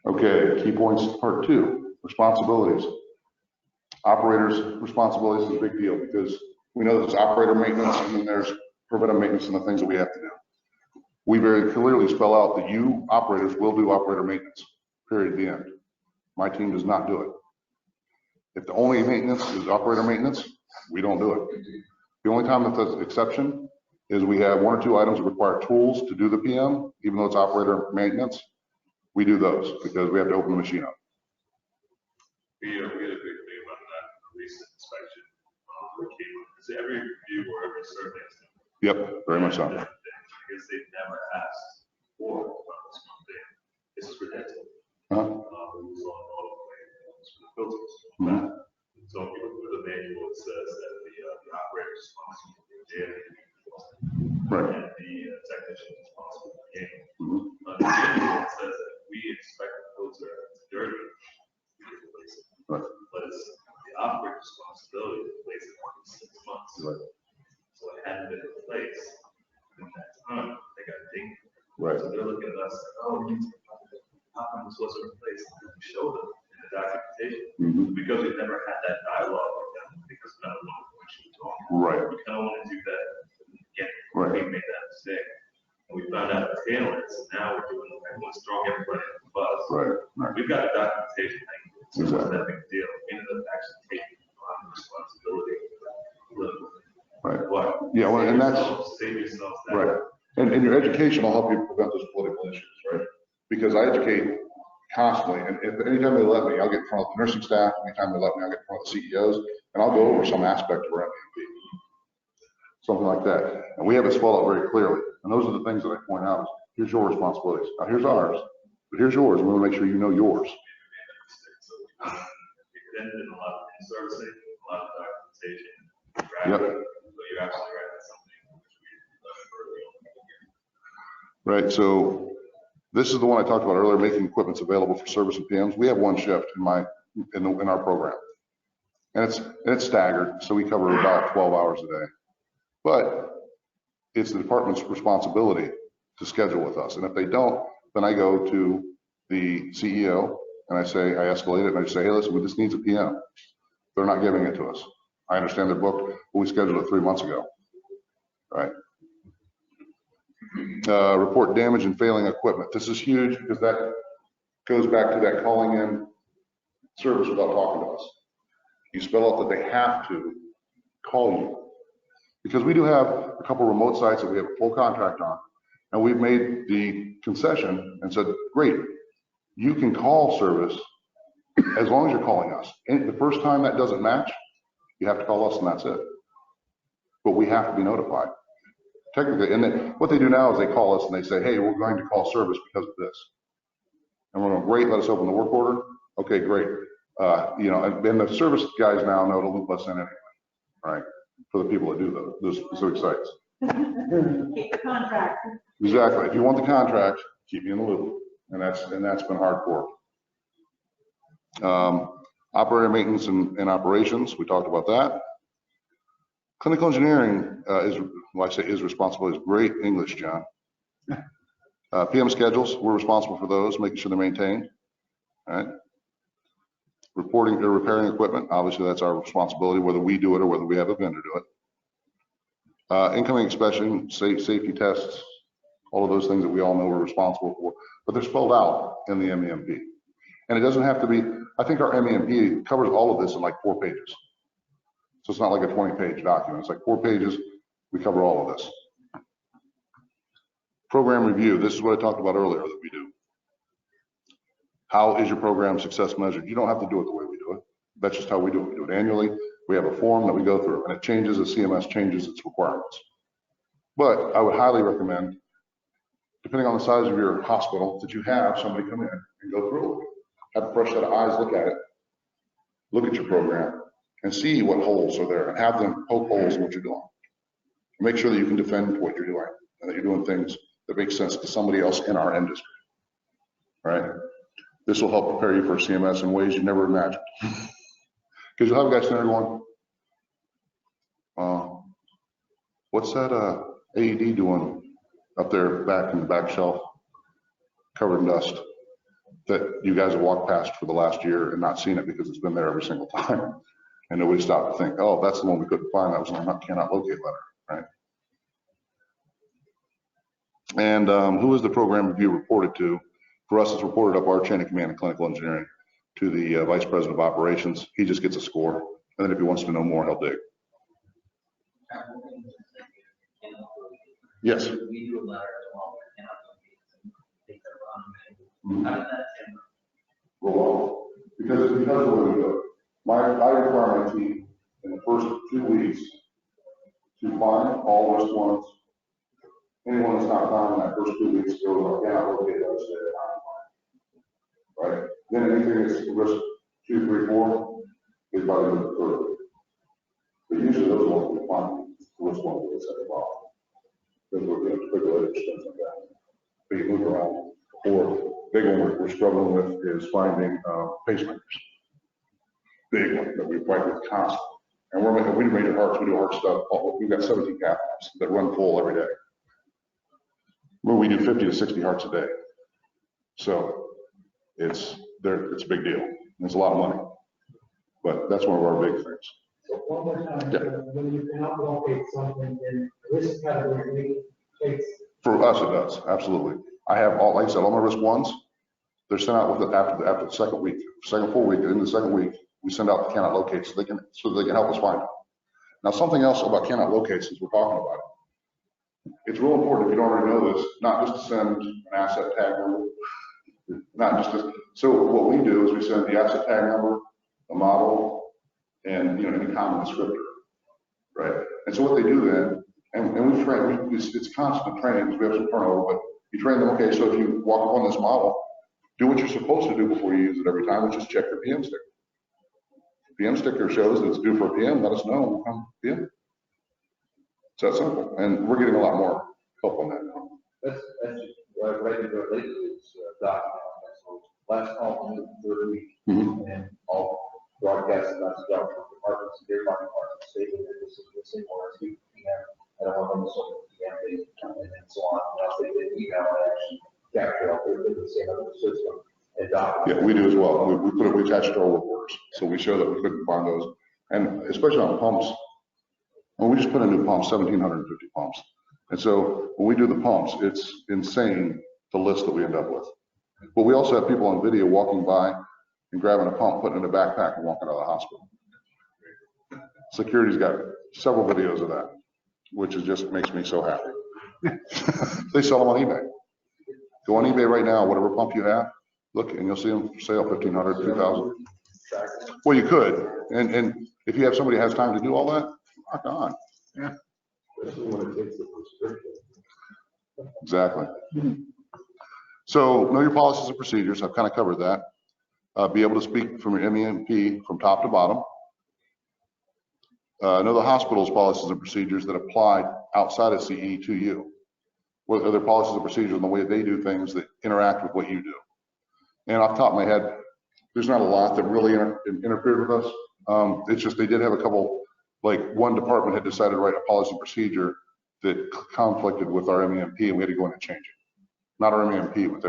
Okay, key points, part 2, responsibilities. Operators' responsibilities is a big deal because we know there's operator maintenance and then there's preventive maintenance and the things that we have to do. We very clearly spell out that you operators will do operator maintenance, period, the end. My team does not do it. If the only maintenance is operator maintenance, we don't do it. The only time that there's an exception is we have 1 or 2 items that require tools to do the PM, even though it's operator maintenance. We do those because we have to open the machine up. We had a big thing about that in the recent inspection. Because every review or every survey is different. Yep, very much so. I guess they've never asked for this one thing. This is ridiculous. It was on all the filters. So if you look at the manual, it definition as possible. Mhm. Understanding it says that we expect the filter to dirty, we can replace it. Right. But it's the operator's responsibility to replace it every 6 months. Right. So it hadn't been replaced. In that time, they got dinged. Right. So they're looking at us like, oh, how come this wasn't replaced? And we show them in the documentation. Mhm. Because we've never had that dialogue with them, because none of them know what she was doing. Right. We kind of want to do that again. Right. We made that mistake. And we found out the tailors, now we're doing, everyone's throwing everybody in the bus. Right. Right. We've got a documentation thing. So it's Exactly. not that big deal. We ended up actually taking on the responsibility. Right. What? Yeah, well, and that's Save yourself that. right. And your education will help you prevent those political issues, right? Because I educate constantly, and if anytime they let me, I'll get in front of the nursing staff. Anytime they let me, I'll get in front of the CEOs, and I'll go over some aspect of our MEMP, something like that. And we have it spelled out very clearly. And those are the things that I point out. Here's your responsibilities. Now here's ours, but here's yours. We want to make sure you know yours. So it ended in a lot of in-servicing, a lot of documentation. Yep. So you're absolutely right. That's something which we learned early on. Right. So this is the one I talked about earlier, making equipments available for service and PMs. We have one shift in our program, and it's staggered, so we cover about 12 hours a day. But it's the department's responsibility to schedule with us, and if they don't, then I go to the CEO and I escalate it, and I say, hey, listen, this needs a PM. They're not giving it to us. I understand they're booked, but we scheduled it 3 months ago. Right. Report damage and failing equipment. This is huge because that goes back to that calling in service without talking to us. You spell out that they have to call you, because we do have a couple remote sites that we have a full contract on, and we've made the concession and said, great, you can call service as long as you're calling us. And the first time that doesn't match, you have to call us, and that's it. But we have to be notified. Technically, and then what they do now is they call us and they say, hey, we're going to call service because of this. And we're going, great, let us open the work order. Okay, great. And the service guys now know to loop us in anyway, right? For the people that do those specific sites. Keep the contract. Exactly. If you want the contract, keep me in the loop. And that's been hardcore. Operator maintenance and operations, we talked about that. Clinical engineering is responsible. Is great English, John. PM schedules, we're responsible for those, making sure they're maintained. All right. Reporting or repairing equipment, obviously that's our responsibility, whether we do it or whether we have a vendor do it. Incoming inspection, safety tests, all of those things that we all know we're responsible for, but they're spelled out in the MEMP. And it doesn't have to be, I think our MEMP covers all of this in like 4 pages. So it's not like a 20-page document. It's like 4 pages. We cover all of this. Program review. This is what I talked about earlier that we do. How is your program success measured? You don't have to do it the way we do it. That's just how we do it. We do it annually. We have a form that we go through, and it changes as CMS changes its requirements. But I would highly recommend, depending on the size of your hospital, that you have somebody come in and go through it. Have a fresh set of eyes look at it. Look at your program and see what holes are there, and have them poke holes in what you're doing. Make sure that you can defend what you're doing and that you're doing things that make sense to somebody else in our industry. Right? This will help prepare you for CMS in ways you never imagined. Because you'll have a guy sitting there going, what's that AED doing up there back in the back shelf, covered in dust, that you guys have walked past for the last year and not seen it because it's been there every single time. And nobody stopped to think, oh, that's the one we couldn't find. That was on that cannot locate letter, right? And who is the program review reported to? For us, it's reported up our chain of command in clinical engineering to the vice president of operations. He just gets a score. And then if he wants to know more, he'll dig. Yes. We do a letter to all our cannot take their run. How did that happen? Well, because of the way we do it. I require my team in the first 2 weeks to find all risk ones. Anyone that's not found in that first 2 weeks, go cannot locate those that are not found. Right? Then anything that's risk 2, 3, 4 is by the third. But usually those ones we find the risk ones that set the problem. Because we're things like that. But you move around. Or big one we're struggling with is finding pacemakers. Big one that we fight with constantly. And we do major hearts, we do heart stuff. We've got 17 cath labs that run full every day. Where we do 50 to 60 hearts a day. So it's a big deal. It's a lot of money. But that's one of our big things. So one more time, Yeah. when you cannot locate something in risk category, takes. For us, it does, absolutely. I have all, like I said, all my risk ones, they're sent out with it after the second week, second full week, in the second week, we send out the cannot locate so they can help us find it. Now, something else about cannot locate since we're talking about it. It's real important, if you don't already know this, not just to send an asset tag number, not just to, so what we do is we send the asset tag number, the model, and any common descriptor, right? And so what they do then, and we train, it's constant training because we have some turnover, but you train them, okay, so if you walk up on this model, do what you're supposed to do before you use it every time, which is check your PM sticker. PM sticker shows that it's due for a PM, let us know, we'll come PM. It's that simple, and we're getting a lot more help on that now. That's what I read about lately is document. So last call on the third week, and all broadcast messages out from departments, their departments stating that this is missing or it's PM. I don't want them to sort of PM date and so on. Now they did email and actually capture out there the same other system and document. Yeah, we do as well. We attach to our work orders, so we show that we couldn't find those, and especially on pumps. Well, we just put in new pumps, 1,750 pumps, and so when we do the pumps, it's insane the list that we end up with. But we also have people on video walking by and grabbing a pump, putting it in a backpack, and walking out of the hospital. Security's got several videos of that, which is just makes me so happy. They sell them on eBay. Go on eBay right now, whatever pump you have, look, and you'll see them for sale, 1,500, 2,000. Well, you could, and if you have somebody who has time to do all that, rock on. Yeah. Especially when it takes the prescription. Exactly. So know your policies and procedures. I've kind of covered that. Be able to speak from your MEMP from top to bottom. Know the hospital's policies and procedures that apply outside of CE to you. What are their policies and procedures and the way they do things that interact with what you do. And off the top of my head, there's not a lot that really interfered with us. It's just they did have a couple, like one department had decided to write a policy and procedure that conflicted with our MEMP, and we had to go in and change it. Not our MEMP, but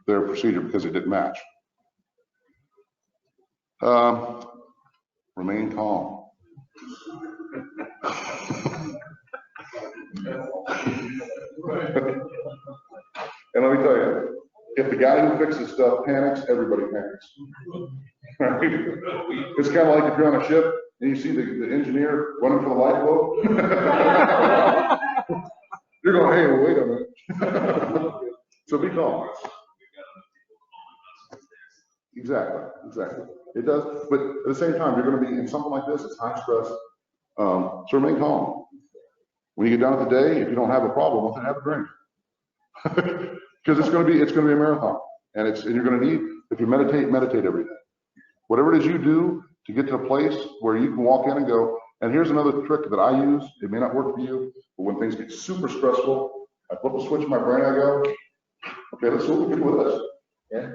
their procedure, because it didn't match. Remain calm. And let me tell you, if the guy who fixes stuff panics, everybody panics. Right? It's kind of like if you're on a ship and you see the engineer running for the lifeboat. You're going, hey, well, wait a minute. So be calm. Exactly. It does, but at the same time, you're going to be in something like this. It's high stress. So remain calm. When you get done with the day, if you don't have a problem, then have a drink. Because it's going to be a marathon, and you're going to need, if you meditate every day. Whatever it is you do to get to a place where you can walk in and go. And here's another trick that I use. It may not work for you, but when things get super stressful, I flip a switch in my brain. I go, okay, let's see what we can do with this. Yeah.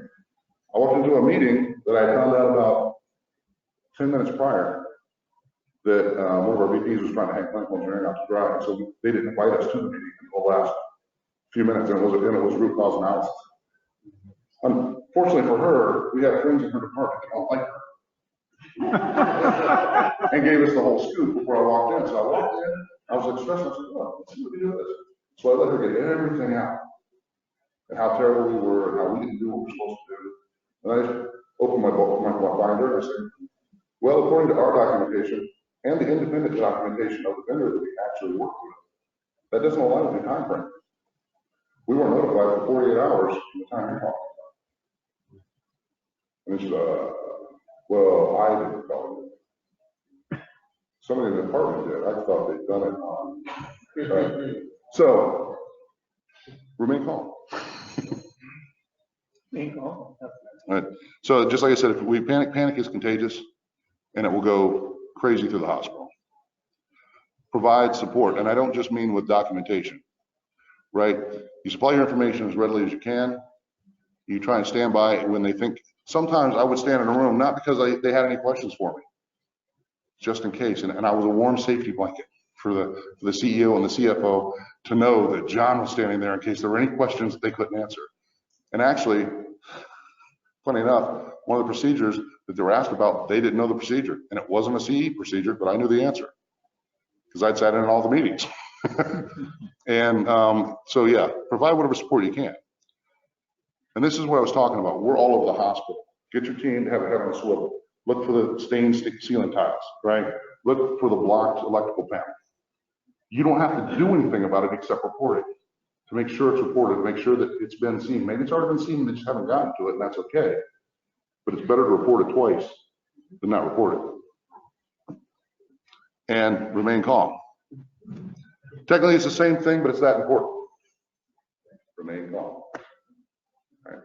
I walked into a meeting that I found out about 10 minutes prior that one of our VPs was trying to hang clinical engineering out to dry. And so they didn't invite us to the meeting until the last few minutes, and it was root cause analysis. Unfortunately for her, we have friends in her department that don't like her. And gave us the whole scoop before I walked in. So I walked in, I was like stressed. I said, well, let's see what we do with this. So I let her get everything out. And how terrible we were and how we didn't do what we were supposed to do. And I just opened my book, my binder, and I said, well, according to our documentation and the independent documentation of the vendor that we actually work with, that doesn't align with the time frame. We weren't notified for 48 hours from the time you're talking about. And it's, well, I didn't call it. Somebody in the department did. I thought they'd done it. So, remain calm. Remain calm. All right. So, just like I said, if we panic is contagious, and it will go crazy through the hospital. provide support, and I don't just mean with documentation, right? You supply your information as readily as you can. You try and stand by when they think. Sometimes I would stand in a room, not because they had any questions for me, just in case. And I was a warm safety blanket for the CEO and the CFO to know that John was standing there in case there were any questions that they couldn't answer. And actually, funny enough, one of the procedures that they were asked about, they didn't know the procedure. And it wasn't a CE procedure, but I knew the answer because I'd sat in all the meetings. And so yeah, provide whatever support you can. And this is what I was talking about. We're all over the hospital. Get your team to have a head on a swivel. Look for the stained ceiling tiles, right? Look for the blocked electrical panel. You don't have to do anything about it except report it to make sure it's reported, to make sure that it's been seen. Maybe it's already been seen, they just haven't gotten to it, and that's okay. But it's better to report it twice than not report it. And remain calm. Technically, it's the same thing, but it's that important. Remain calm. All right.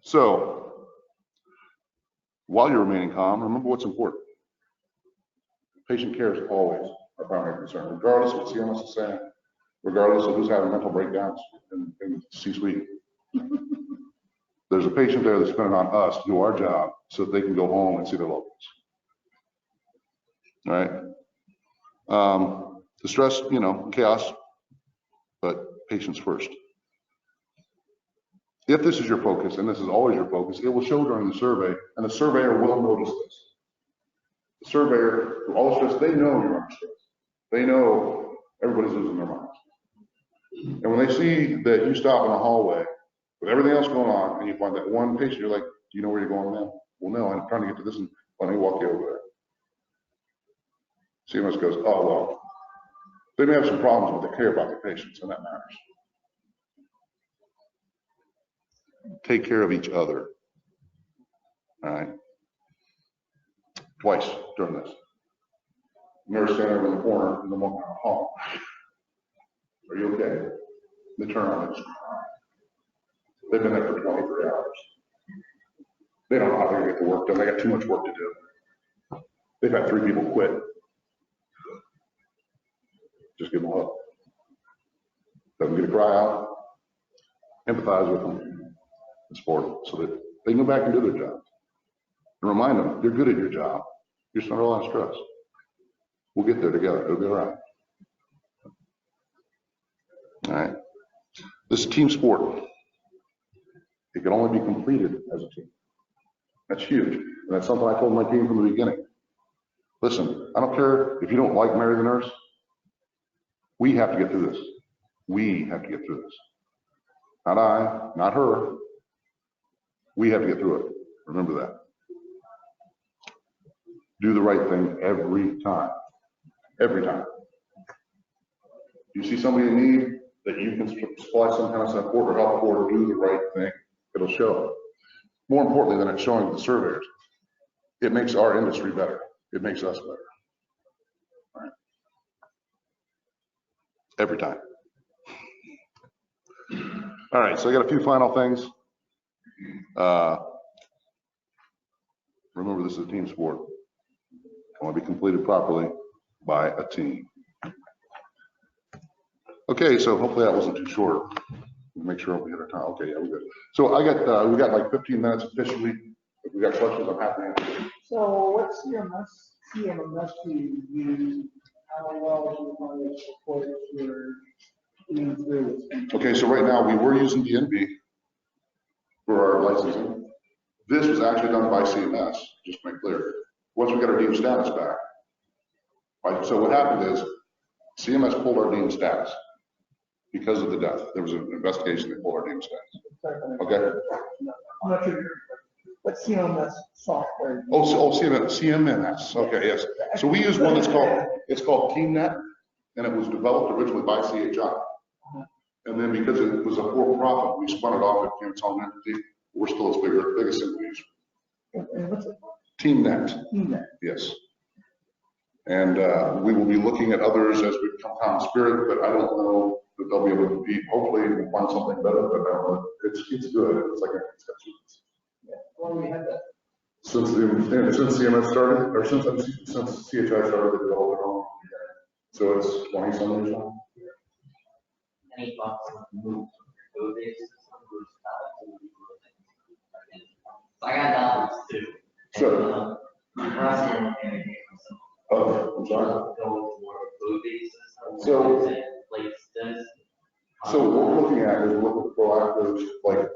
So, while you're remaining calm, remember what's important. Patient care is always our primary concern, regardless of what CMS is saying, regardless of who's having mental breakdowns in the C-suite. There's a patient there that's dependent on us to do our job so that they can go home and see their loved ones. All right. The stress, chaos, but patients first. If this is your focus, and this is always your focus, it will show during the survey, and the surveyor will notice this. The surveyor, through all the stress, they know you're under stress. They know everybody's losing their minds. And when they see that you stop in a hallway with everything else going on, and you find that one patient, you're like, do you know where you're going now? Well, no, I'm trying to get to this, and let me walk you over there. CMS goes, oh, well, they may have some problems, but they care about their patients, and that matters. Take care of each other. All right. Twice during this. Nurse standing over in the corner in the hall. Are you okay? They turn around and just cry. They've been there for 23 hours. They don't know how they're going to get the work done. They got too much work to do. They've had 3 people quit. Just give them a hug. Let them get a cry out. Empathize with them. And support them so that they can go back and do their job. And remind them, you're good at your job. You're just under a lot of stress. We'll get there together. It'll be all right. All right. This is team sport. It can only be completed as a team. That's huge. And that's something I told my team from the beginning. Listen, I don't care if you don't like Mary the nurse. We have to get through this. We have to get through this. Not I, not her. We have to get through it. Remember that. Do the right thing every time. Every time. You see somebody in need that you can supply some kind of support or help for, do the right thing. It'll show. More importantly than it's showing the surveyors, it makes our industry better. It makes us better. All right. Every time. All right, so I got a few final things. Remember, this is a team sport. I want to be completed properly by a team. Okay, so hopefully that wasn't too short. Make sure we hit our time. Okay, yeah, we're good. So we got like 15 minutes officially. If we got questions, I'm happy to answer. So what CMS do you use? How well do you want to support your being through this? Okay, so right now we were using DNB for our licensing. This was actually done by CMS, just to make clear. Once we got our deemed status back. Right, so what happened is CMS pulled our deemed status because of the death. There was an investigation that pulled our deemed status. Okay. I'm not sure. What CMS software? CMS. Okay, yes. So we use one that's called TeamNet, and it was developed originally by CHI. And then because it was a for-profit, we spun it off and its own entity. We're still its biggest single user. And what's it? TeamNet. TeamNet. Yes. And we will be looking at others as we become common spirit, but I don't know that they'll be able to compete. Hopefully we'll find something better, but I don't know. It's good. It's like Yeah. Well, we had that. Since CMS started, or since CHI started, they developed their own. So it's 20 some years now. Any thoughts on the move from your code-based system versus I got dollars too. Sure. Russell and Oh, I'm sorry. go for a code-based system. So- Is it like this? So what we're looking at is we're looking for proactive, like,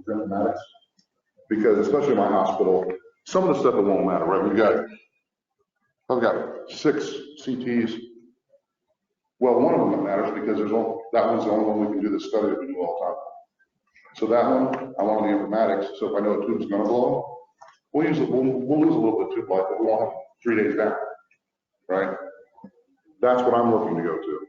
informatics. Because especially in my hospital, some of the stuff it won't matter, right? I've got 6 CTs. Well, one of them that matters because that one's the only one we can do this study that we do all the time. So that one, I want the informatics. So if I know a tube's gonna blow, we'll lose a little bit of tube life, but we won't have 3 days down, right? That's what I'm looking to go to.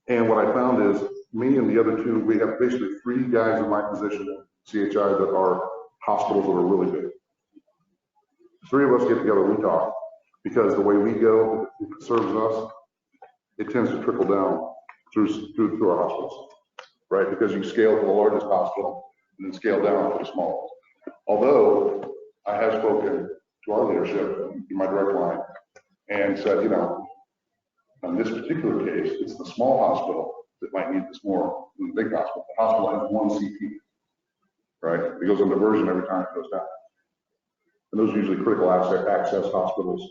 And what I found is me and the other 2, we have basically 3 guys in my position in CHI that are hospitals that are really big. 3 of us get together, we talk, because the way we go, if it serves us, it tends to trickle down through our hospitals, right? Because you scale to the largest hospital and then scale down to the smallest. Although I have spoken to our leadership in my direct line and said, you know, in this particular case, it's the small hospital that might need this more than the big hospital. The hospital has 1 CT, right? It goes on diversion every time it goes down. And those are usually critical access hospitals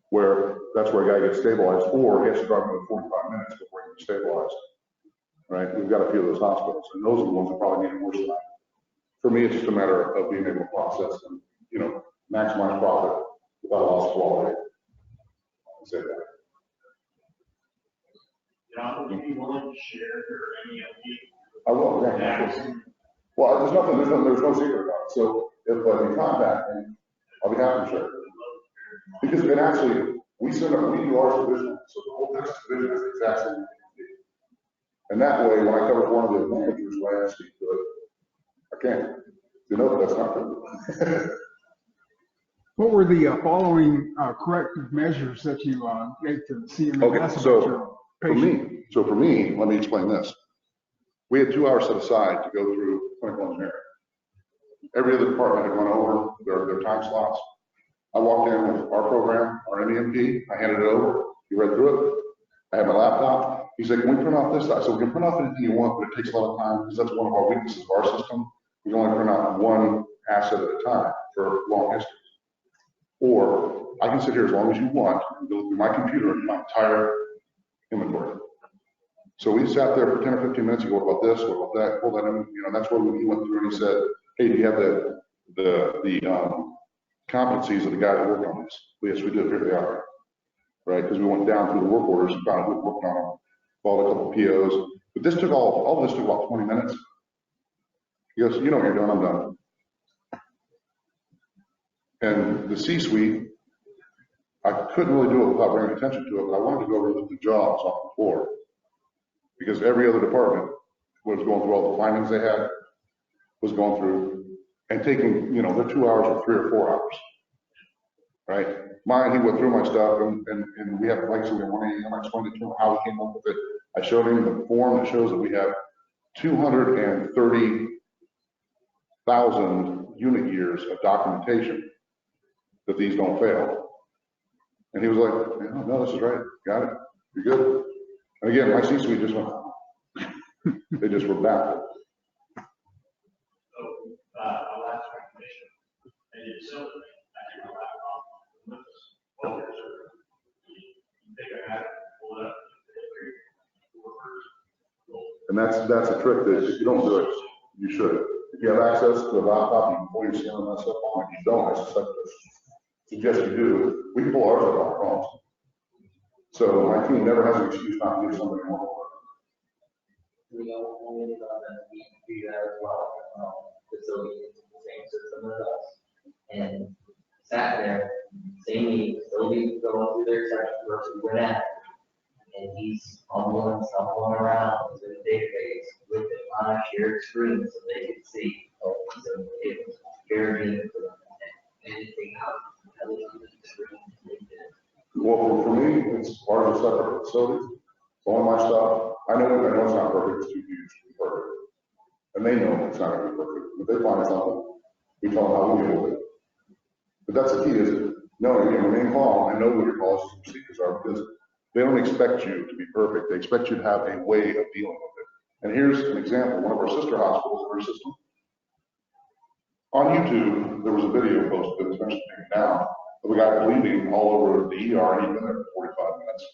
where that's where a guy gets stabilized, or he has to drive another 45 minutes before he gets stabilized, right? We've got a few of those hospitals, and those are the ones that probably need it worse than I. For me, it's just a matter of being able to process and, you know, maximize profit without loss of quality. I'll say that. John, would you be willing to share your MEMP? I will, yeah. Well, there's no secret about it. So if you contact me, I'll be happy to share. Because it actually, we do our division, so the whole business division is the exact same thing. And that way, when I cover one of the managers, when I speak to it, I can't. You know, that's not true. What were the following corrective measures that you gave to the CMS? Okay, about so your patient? for me, let me explain this. We had 2 hours set aside to go through clinical engineering. Every other department had gone over their time slots. I walked in with our program, our MEMP, I handed it over, he read through it. I had my laptop. He said, can we print off this? I said, we can print off anything you want, but it takes a lot of time because that's one of our weaknesses of our system. We can only print out 1 asset at a time for long histories. Or I can sit here as long as you want and go through my computer and my entire inventory. So we sat there for 10 or 15 minutes. You go, what about this? What about that? Pull that in. You know, that's where he went through and he said, hey, do you have the competencies of the guy that worked on this? Well, yes, we did. Here they are. Right? Because we went down through the work orders and found who had worked on them, followed a couple of POs. But this took all this took about 20 minutes. He goes, you know what you're doing, I'm done. And the C-suite, I couldn't really do it without bringing attention to it, but I wanted to go over and look at the jobs off the floor. Because every other department was going through all the findings they had, was going through and taking, you know, their 2 hours or 3 or 4 hours. Right? Mine, he went through my stuff and we have, like I said, we have 1 AM. I explained it to him how we came up with it. I showed him the form that shows that we have 230,000 unit years of documentation that these don't fail. And he was like, yeah, no, this is right. Got it. You're good. And again, my C-suite just went, they just were baffled. So, I'll ask my commission, and it's so, I think I'll have with us. Well, there's you think I had it, pull it up, And that's a trick that if you don't do it, you should. If you have access to a laptop, you can pull your CMS stuff on. If you don't, I suggest you do. We can pull ours up on our phones. So my team never has an excuse not to give somebody more work. We know only about that, we do that as well, facility is the same system as us. And sat there, same meeting, facility going through their section versus we're at. And he's stumbling around in the database with it on a shared screen so they could see. So it was very good for them. Anything out, that was on the screen, they did. Well, for me, it's ours is separate facilities. All my stuff, I know it's not perfect, it's too huge to be perfect. And they know it's not going to be perfect. If they find something, we tell them how we deal with it. But that's the key is, no, you remain calm and know what your policies and procedures are because They don't expect you to be perfect. They expect you to have a way of dealing with it. And here's an example. One of our sister hospitals in our system. On YouTube, there was a video posted that was mentioned now of a guy bleeding all over the ER, and he'd been there for 45 minutes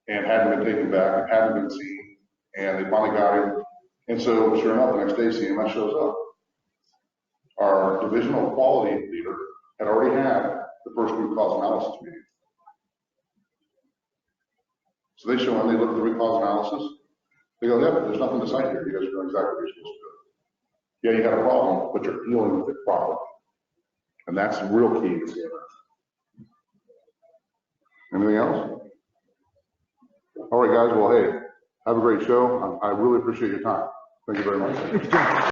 and hadn't been taken back and hadn't been seen, and they finally got him. And so, sure enough, the next day CMS shows up. Our divisional quality leader had already had the first root cause analysis meeting. So they show in, they look at the root cause analysis. They go, yeah, there's nothing to cite here. You guys are doing exactly what you're supposed to do. Yeah, you had a problem, but you're dealing with it properly. And that's the real key to CMS. Anything else? All right, guys. Well, hey, have a great show. I really appreciate your time. Thank you very much.